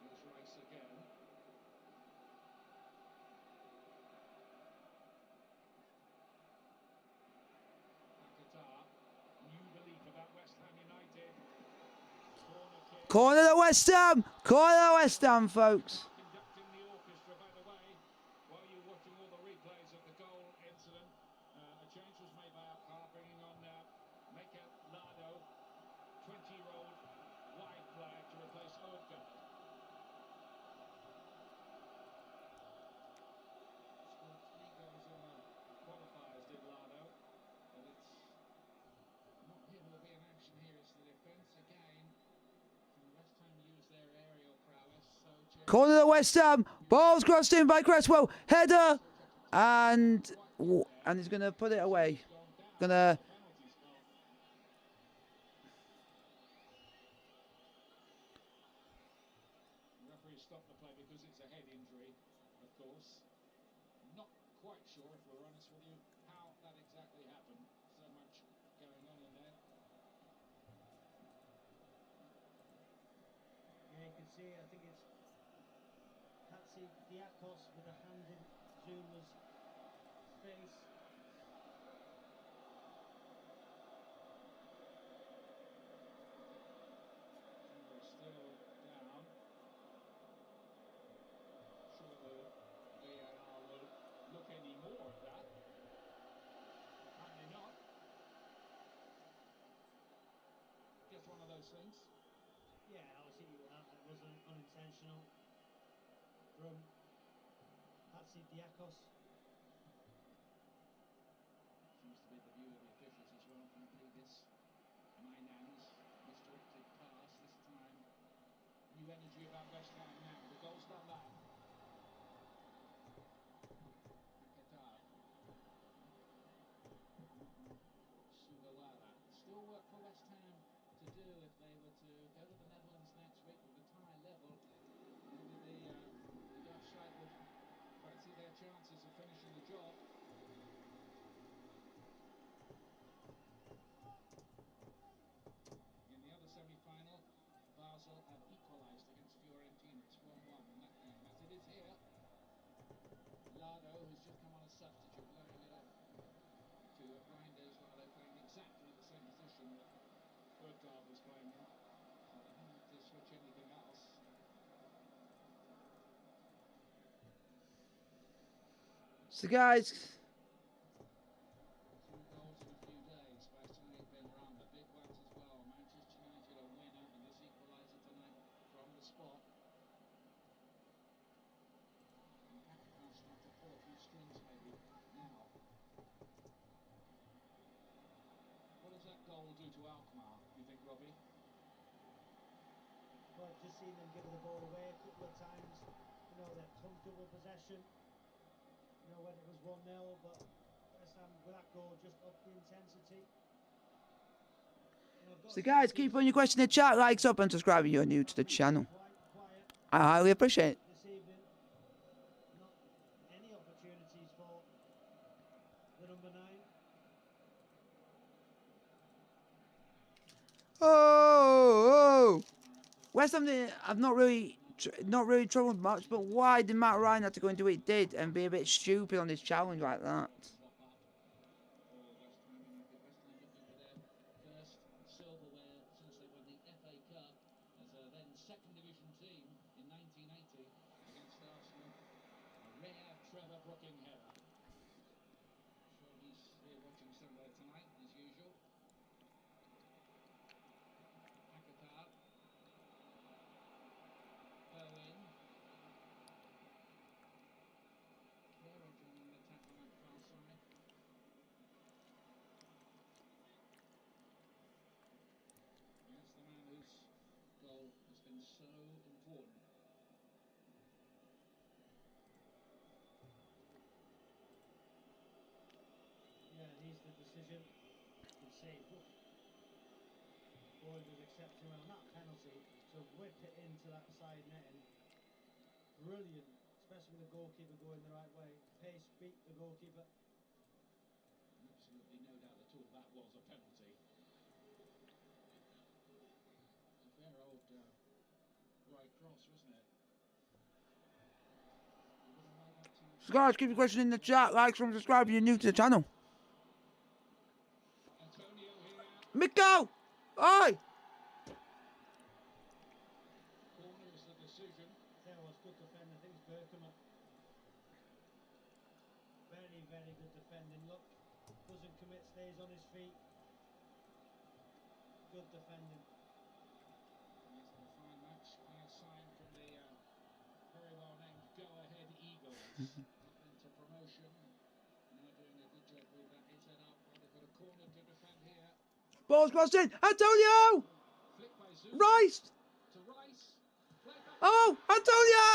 Speaker 2: Here's Rice again. Paquetá, new belief about West Ham United. Corner kick.
Speaker 1: Corner to West Ham. Corner to West Ham, folks.
Speaker 2: Conducting the orchestra, by the way, while you're watching all the replays of the goal incident. A change was made by Alkmaar, bringing on Meka Lado, 20-year-old wide player, to replace Odegaard. Scored 3 goals in the qualifiers, did Lado, but it's not him who'll be in action here. It's the defence again. Can West Ham use their aerial prowess? So
Speaker 1: Corner to West Ham. Ball's crossed in by Cresswell. Header. And he's going to put it away. Gonna.
Speaker 2: penalty spot. The referee stopped the play because it's a head injury, of course. Not quite sure, if we're honest with you, how that exactly happened. So much going on in there.
Speaker 3: Yeah, you can see, I think it's Patsy Diakos with a hand in Zuma's face.
Speaker 2: We're still down. Sure the VAR will look any more at that. Apparently not. Just one of those things.
Speaker 3: Yeah, obviously that wasn't unintentional from Patsy Diakos.
Speaker 2: Seems to be the view of the officials as well. Frankly, this Mainan's misdirected pass this time. New energy about West Ham now. The goal's done that. Paquetá. Sugawara. Still work for West Ham to do if they were to go to the Netherlands next week with the tie level. Maybe the Dutch side would fancy their chances of finishing the job. In the other semi-final, Basel have equalised against Fiorentina. It's 1-1 in that game, as it is here. Lado, who's just come on as substitute, blowing it off to Reinders. Lado playing exactly the same position that was claiming. They haven't to switch anything else.
Speaker 1: So guys,
Speaker 2: 2 goals in a few days by tonight Benrahma. Big ones as well. Manchester United a winner and this equaliser tonight from the spot. And Paquetá start to pull a few strings maybe now. What does that goal do to Alkmaar, do you think, Robbie?
Speaker 3: Well, I've just seen them give the ball away a couple of times. You know, they're comfortable possession. You know, when it was 1-0, but West Ham with that goal just upped the intensity. You know, I've got
Speaker 1: so
Speaker 3: to
Speaker 1: guys,
Speaker 3: say
Speaker 1: keep putting your question in the chat, likes up and subscribe if you're new to the channel.
Speaker 3: quite quiet
Speaker 1: I highly appreciate it.
Speaker 3: this evening. Not any opportunities for the number 9.
Speaker 1: Oh, West Ham, I've not really troubled much, but why did Matt Ryan have to go and do what he did and be a bit stupid on this challenge like that?
Speaker 2: For West Ham United. West Ham looking for their first silverware since they won the FA Cup as a then second division team in 1980 against Arsenal. A rare Trevor Brooking header. Sure he's here watching somewhere tonight as usual. Paquetá. Bowen. Carey joining the attack on that far side. Yes, the man whose goal has been so important.
Speaker 3: Yeah, he's the decision. You can see, Boyd was accepting on that penalty to whip it into that side netting. Brilliant, especially with the goalkeeper going the right way. Pace beat the goalkeeper.
Speaker 2: Absolutely no doubt at all that was a penalty. A fair old right cross, wasn't it? You wouldn't know that till
Speaker 1: So guys, keep your question in the chat, likes and subscribe if you're new to the channel.
Speaker 2: Antonio here.
Speaker 1: Miko! Oi!
Speaker 2: Corner is the decision.
Speaker 3: There was good defending. I think it's Berkham. Very, very good defending. Look, doesn't commit, stays on his feet. Good defending.
Speaker 2: Yes, and a fine match pass sign from the very well named Go Ahead Eagles. Up into promotion. Now doing a good job with AZ Alkmaar. They've got a corner to defend here.
Speaker 1: Ball's crossed in. Antonio!
Speaker 2: Flick by Zuma
Speaker 1: Rice!
Speaker 2: to Rice. Play back.
Speaker 1: Oh, Antonio!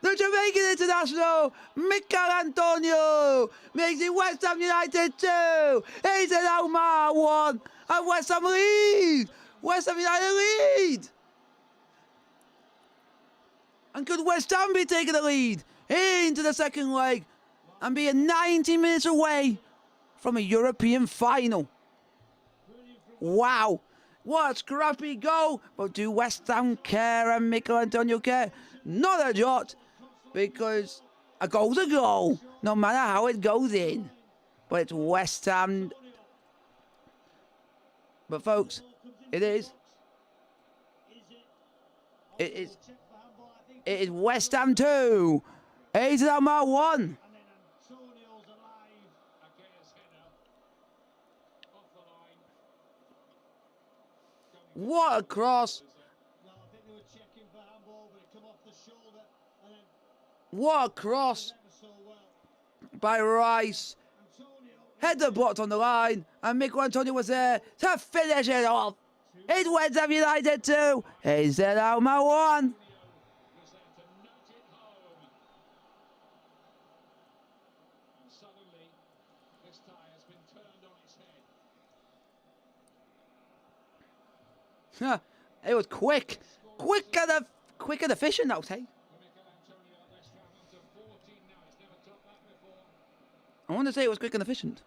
Speaker 1: The Jamaican international, Mikel Antonio, makes it West Ham United 2, AZ Alkmaar 1, and West Ham lead! West Ham United lead! And could West Ham be taking the lead into the second leg and be 90 minutes away from a European final? Wow, what a scrappy goal, but do West Ham care and Mikel Antonio care? Not a jot, because a goal's a goal, no matter how it goes in. But it's West Ham. But folks, it is West Ham 2, AZ Alkmaar 1.
Speaker 3: And then Antonio's alive.
Speaker 2: Again's header. Off the line.
Speaker 1: What a cross.
Speaker 3: No, I think they were checking for handball, but it come off the shoulder and then
Speaker 1: What a cross
Speaker 3: ever so well.
Speaker 1: by Rice.
Speaker 3: Antonio.
Speaker 1: Header blocked on the line, and Mikel Antonio was there to finish it off. It's West Ham United 2, AZ Alkmaar 1.
Speaker 2: Was there to note it home. And suddenly, this tie has been turned on its head.
Speaker 1: It was quick. Quick and efficient, I'll say.
Speaker 2: For Mikel Antonio, West Ham on to 14 now. He's never topped that before.
Speaker 1: I want to say it was quick and efficient.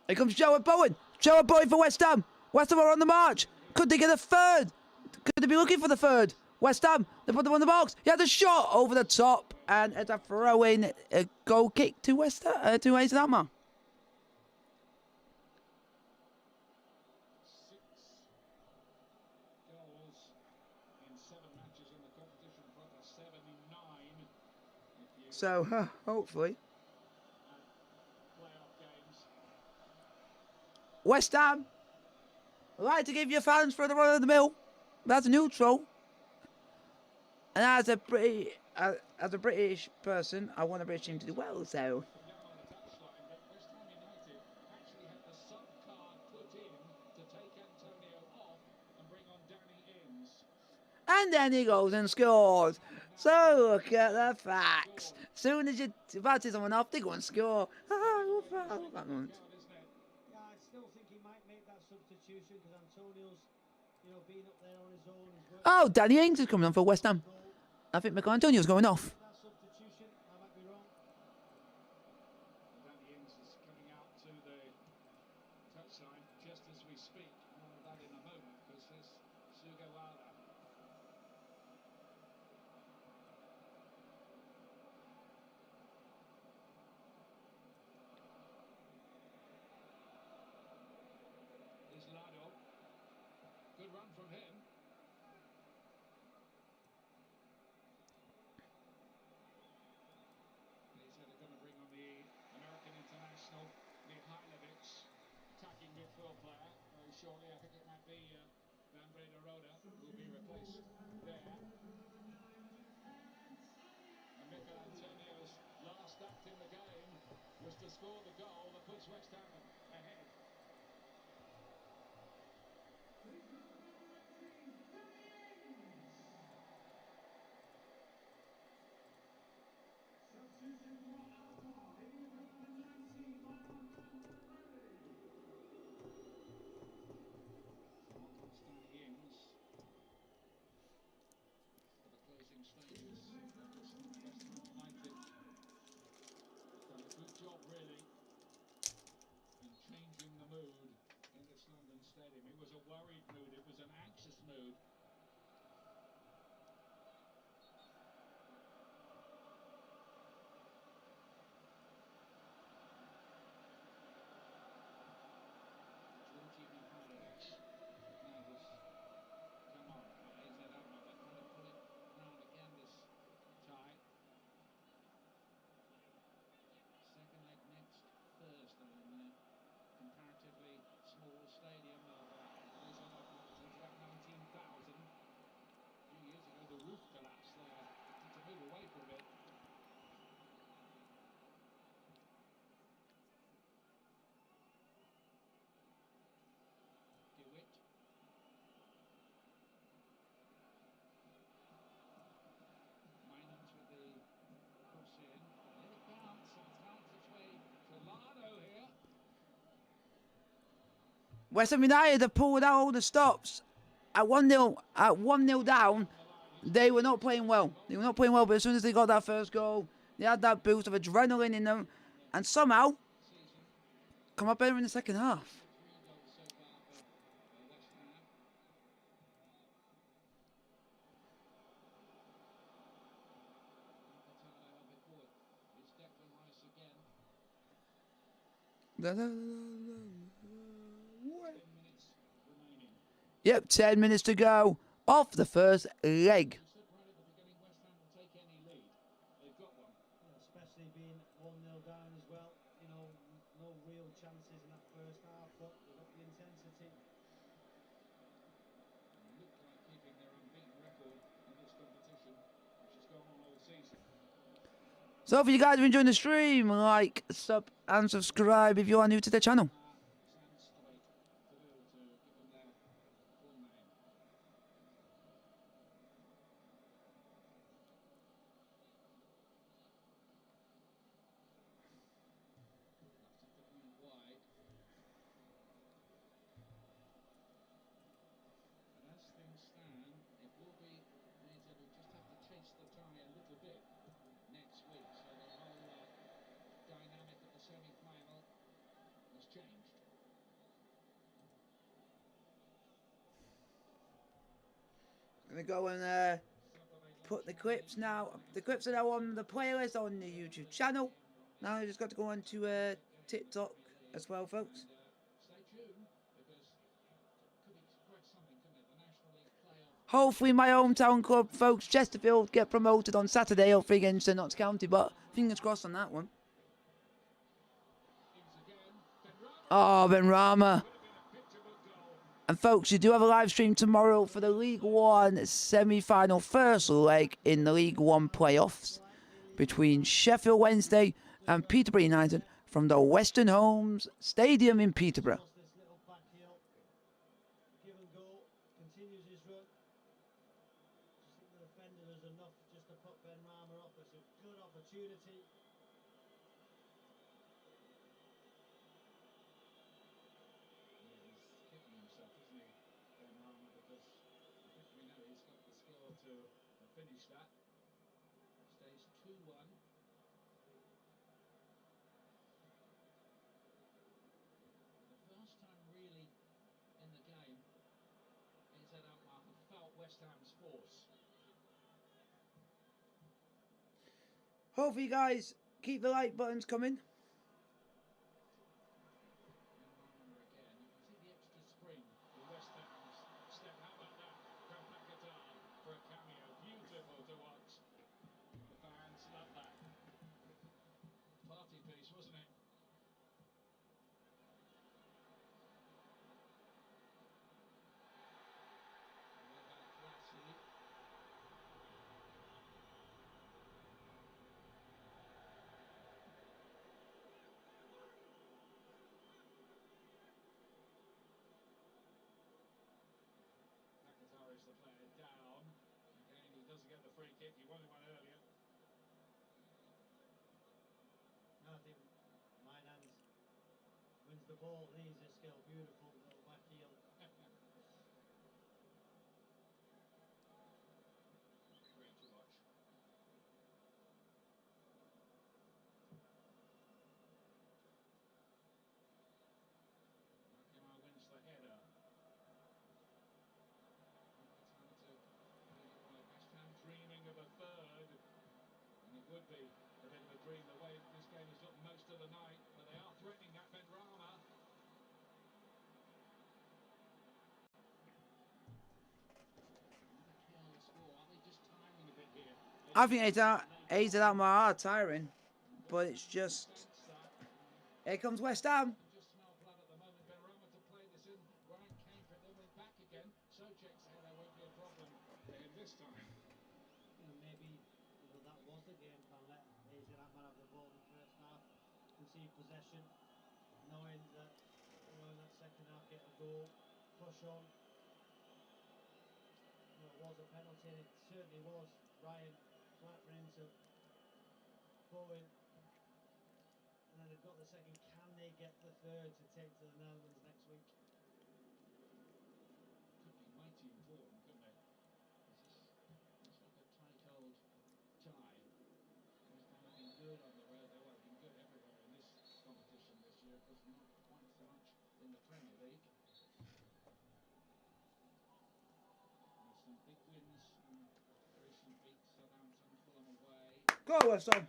Speaker 1: Here comes Joe Bowen. For West Ham. West Ham are on the march. Could they get a third? Could they be looking for the third? West Ham, they put them on the box. He had a shot over the top, and it's a throw-in, a goal kick to AZ Alkmaar.
Speaker 2: 6 goals in 7 matches in the competition, proper 7 in 9. If you
Speaker 1: So, hopefully.
Speaker 2: playoff games.
Speaker 1: West Ham, I'd like to give you fans for the run of the mill. That's neutral. And as a British person, I want the British team to do well, so.
Speaker 2: Down on the touchline, but West Ham United actually had the sub card put in to take Antonio off and bring on Danny Ings.
Speaker 1: And then he goes and scores. So look at the facts. Soon as you fancy someone off, they go and score. I love that moment.
Speaker 2: God, isn't it?
Speaker 3: Yeah, I still think he might make that substitution because Antonio's, being up there on his own. He's worked
Speaker 1: Oh, Danny Ings is coming on for West Ham.
Speaker 3: goal.
Speaker 1: I think Michael Antonio's going off.
Speaker 3: That substitution, I might be wrong.
Speaker 2: Danny Ings is coming out to the touchline just as we speak. More of that in a moment because there's Sugawara. There's Lado. Good run from him. They said they're going to bring on the American international, Mihailovic, attacking midfield player. Very shortly, I think it might be Van Breda Roda will be replaced there. And Mikel Antonio's last act in the game was to score the goal that puts West Ham ahead. Danny Ings for the closing stages of this West Ham United. Done a good job really in changing the mood in this London stadium. It was a worried mood, it was an anxious mood. Georgi Mihailovic now has come on for AZ Alkmaar. They're trying to pull it round again this tie. Second leg next Thursday in the comparatively small stadium of AZ Alkmaar, which holds about 19,000. A few years ago the roof collapsed. They had to move away for a bit. DeWitt. Minans with the cross in. Let it bounce and it's found its way to Lado here.
Speaker 1: West Ham United have pulled out all the stops. At 1-0 down, they were not playing well. But as soon as they got that first goal, they had that boost of adrenaline in them, and somehow come up better in the second half.
Speaker 2: 3 goals so far for West Ham. Patado help it forward. It's Declan Rice again. 10 minutes remaining.
Speaker 1: Yep, 10 minutes to go off the first leg.
Speaker 2: We said right at the beginning West Ham will take any lead. They've got one.
Speaker 3: Especially being 1-0 down as well. No real chances in that first half, but they've got the intensity.
Speaker 2: And look like keeping their unbeaten record in this competition, which has gone on all season.
Speaker 1: So if you guys are enjoying the stream, like, sub, and subscribe if you are new to the channel.
Speaker 2: Sans debate to do to give them their full name. Lofted the point wide. But as things stand, it will be AZ who just have to chase the tie a little bit next week. So the whole dynamic of the semi-final has changed.
Speaker 1: gonna go and put the clips now. The clips are now on the playlist on the YouTube channel. Now I just got to go on to TikTok as well, folks. Hopefully my hometown club, folks, Chesterfield, get promoted on Saturday, hopefully against Notts County, but fingers crossed on that one. Oh, Benrahma. And folks, you do have a live stream tomorrow for the League One semi-final first leg in the League One playoffs between Sheffield Wednesday and Peterborough United from the Western Homes Stadium in Peterborough.
Speaker 3: This little back heel, give and go, continues his run. Just think the defender does enough just to put Benrahma off. It's a good opportunity.
Speaker 2: Finish that. Stays 2-1. The first time really in the game, AZ Alkmaar have felt West Ham's force.
Speaker 1: Hopefully you guys keep the like buttons coming.
Speaker 2: Again, you can see the extra spring in West Ham's step. How about that from Paquetá for a cameo? Beautiful to watch. The fans love that. Party piece, wasn't it? The player down. Again, he doesn't get the free kick. He wanted one earlier.
Speaker 3: No, I think Minans wins the ball. He's a skill, beautiful little back heel.
Speaker 2: Great to watch. Alkmaar wins the header. West Ham dreaming of a third, and it would be a bit of a dream the way this game has looked most of the night, but they are threatening that Benrahma. Careless ball. Are they just tiring a bit here?
Speaker 1: I think AZ Alkmaar are tiring, but it's just... Here comes West Ham.
Speaker 2: Just smell blood at the moment. Benrahma to play this in. Ryan came for it, then went back again. Socek's header won't be a problem for him this time.
Speaker 3: Maybe that was the game plan. Let AZ Alkmaar have the ball in the first half, concede possession, knowing that in that second half get a goal, push on. It was a penalty, and it certainly was. Ryan flattering into Bowen, and then they've got the second. Can they get the third to take to the Netherlands next week?
Speaker 2: Could be mighty important, couldn't it? It's like a tight old tie. West Ham have been good on the road. They have been good everywhere in this competition this year, because not quite so much in the Premier League. With some big wins in recent weeks. Southampton, Fulham away.
Speaker 1: Go, West Ham.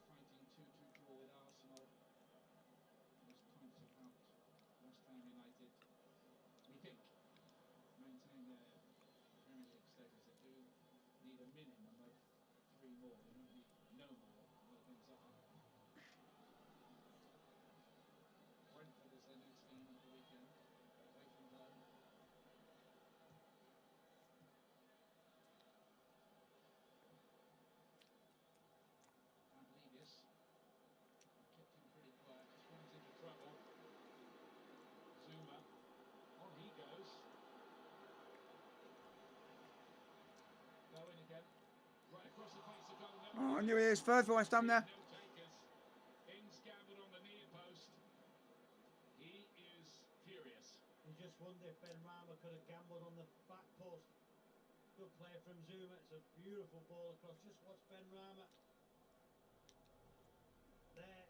Speaker 2: Fighting 2-2 draw with Arsenal. Those points have helped West Ham United, we think, maintain their Premier League status. They do need a minimum of 3 more. They don't need no more, the way things are. Brentford is their next game at the weekend, away from home. Pavlidis kept him pretty quiet, just runs into trouble. Zuma, on he goes. Bowen again, right across the face of goal.
Speaker 1: Oh, I knew he was third for West Ham there.
Speaker 2: No takers. Ings gambled on the near post. He is furious.
Speaker 3: He just wondered if Benrahma could have gambled on the back post. Good play from Zuma. It's a beautiful ball across. Just watch Benrahma. There,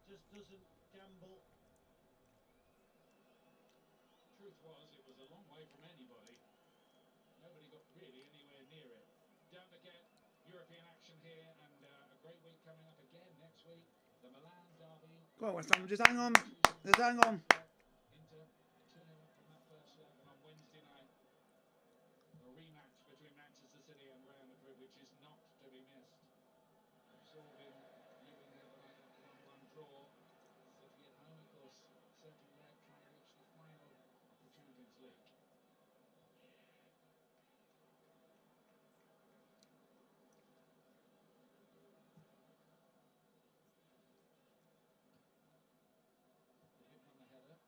Speaker 3: just doesn't gamble.
Speaker 2: Truth was, it was a long way from anybody. Don't forget European action here and a great week coming up again next week. The Milan derby.
Speaker 1: Go on, West Ham. Just hang on. Just hang on.
Speaker 2: Inter 2-0 up from that first leg, and on Wednesday night a rematch between Manchester City and Real Madrid, which is not to be missed. Absorbing Ewing the other night, that 1-1 draw. City at home, of course, second leg, trying to reach the final of the Champions League. Hit on the header.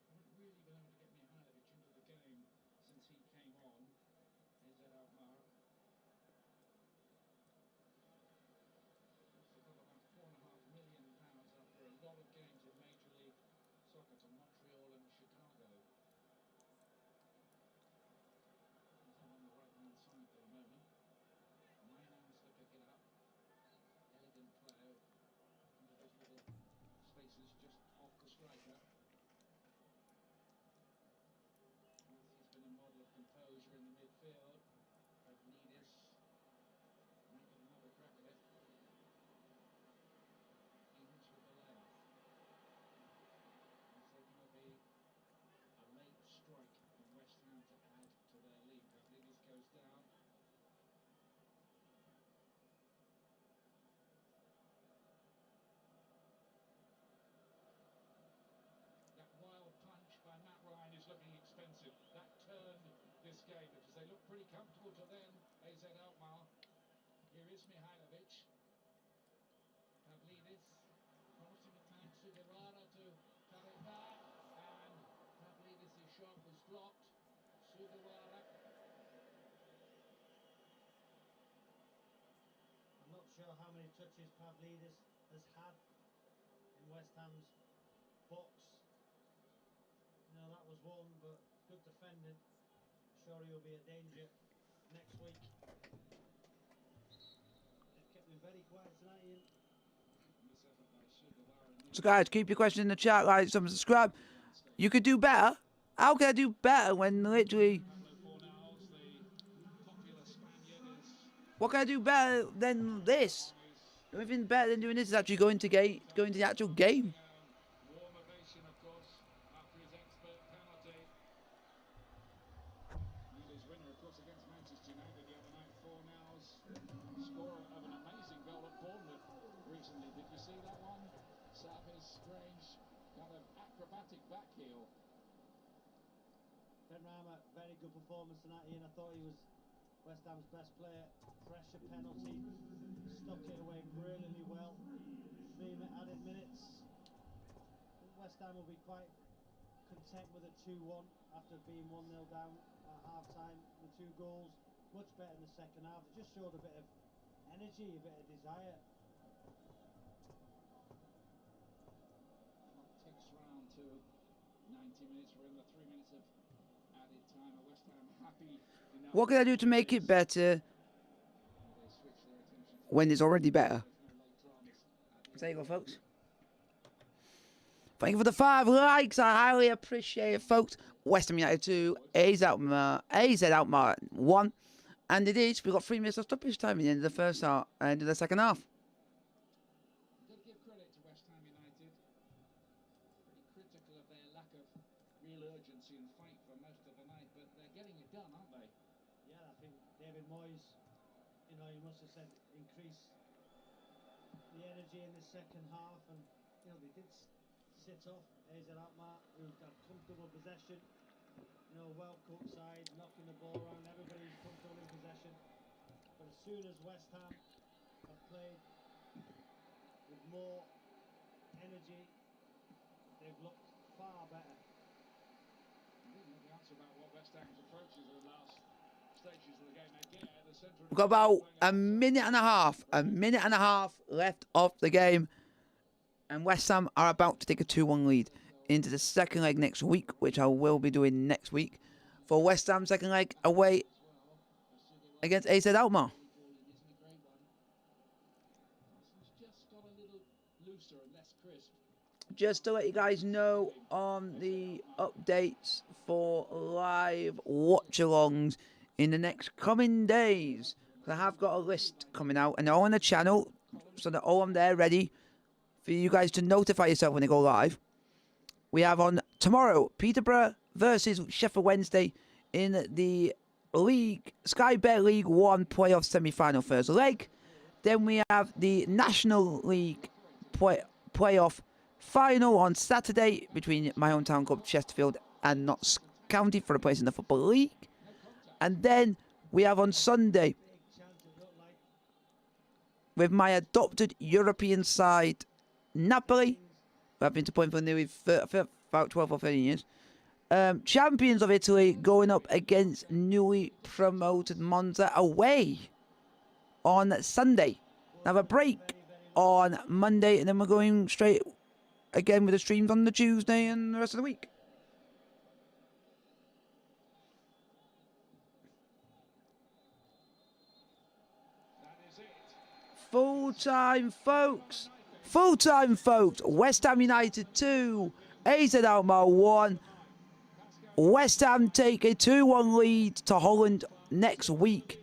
Speaker 2: Haven't really been able to get Mihailovic into the game since he came on. AZ Alkmaar. Cost the club about £4.5 million after a lot of games in Major League Soccer to Montreal and Chicago. He's on the right-hand side for the moment. Minans to pick it up. Elegant play into those little spaces just off the striker. He's been a model of composure in the midfield. Pavlidis might get another crack at it. Ings with the left. Is there going to be a late strike from West Ham to add to their lead? Pavlidis goes down. That wild punch by Matt Ryan is looking expensive. That turned this game because they looked pretty comfortable to then. AZ Alkmaar. Here is Mihailovic. Pavlidis crossing it back. Sugawara to cut it back. And Pavlidis' shot was blocked. Sugawara.
Speaker 3: I'm not sure how many touches Pavlidis has had in West Ham's box. You know, that was one, but good defending. Sure he'll be a danger next week. They've kept him very quiet tonight, Ian.
Speaker 2: This effort by Sugawara.
Speaker 1: So guys, keep your questions in the chat, like, subscribe. You could do better. How can I do better when literally... What can I do better than this? The only thing better than doing this is actually going to the actual game.
Speaker 2: Warm ovation, of course, after his expert penalty. And his winner, of course, against Manchester United the other night, 4-0. Scorer of an amazing goal at Bournemouth recently. Did you see that one? Savi's strange kind of acrobatic back heel.
Speaker 3: Ben Rama, very good performance tonight, Ian. I thought he was West Ham's best player. Pressure penalty, stuck it away brilliantly well. 3 added minutes. I think West Ham will be quite content with a 2-1 after being 1-0 down at half-time. The 2 goals, much better in the second half. They just showed a bit of energy, a bit of desire.
Speaker 2: Clock ticks round to 90 minutes. We're in the 3 minutes of added time. West Ham happy enough.
Speaker 1: What can I do to make it better when it's already better? There you go, folks. Thank you for the 5 likes. I highly appreciate it, folks. West Ham United 2, AZ Alkmaar 1. And it is. We've got 3 minutes of stoppage time at the end of the first half and the second half.
Speaker 2: You've got to give credit to West Ham United. Pretty critical of their lack of real urgency and fight for most of the night, but they're getting it done, aren't they?
Speaker 3: Yeah, I think David Moyes, you know, he must have said increase the energy in the second half, and you know they did sit off AZ Alkmaar, who had comfortable possession. You know, well cut side, knocking the ball around. Everybody's comfortable in possession. But as soon as West Ham have played with more energy, they've looked far better.
Speaker 2: I didn't know the answer about what West Ham's approaches are the last stages of the game. Again, the centre of
Speaker 1: We've got about a minute and a half left of the game. And West Ham are about to take a 2-1 lead into the second leg next week, which I will be doing next week. For West Ham, second leg away against AZ Alkmaar.
Speaker 2: just got a little looser and less crisp.
Speaker 1: Just to let you guys know on the updates for live watch-alongs in the next coming days. I have got a list coming out, and they're all on the channel, so they're all on there ready for you guys to notify yourself when they go live. We have on tomorrow Peterborough versus Sheffield Wednesday in the League Sky Bet League 1 playoff semi-final first leg. Then we have the National League playoff final on Saturday between my hometown club Chesterfield and Notts County for a place in the Football League. And then we have on Sunday with my adopted European side Napoli, who I've been supporting for nearly about 12 or 13 years. Champions of Italy going up against newly promoted Monza away on Sunday. Have a break on Monday, and then we're going straight again with the streams on the Tuesday and the rest of the week. Full time, folks. Full time, folks. West Ham United 2, AZ Alkmaar 1. West Ham take a 2-1 lead to Holland next week.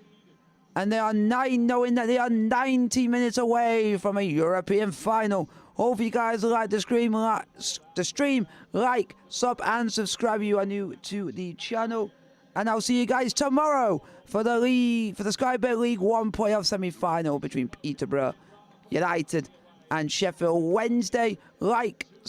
Speaker 1: And they are knowing that they are 90 minutes away from a European final. Hope you guys like the stream, like, sub, and subscribe if you are new to the channel. And I'll see you guys tomorrow for the Sky Bet League 1 playoff semi-final between Peterborough United and Sheffield Wednesday. Like,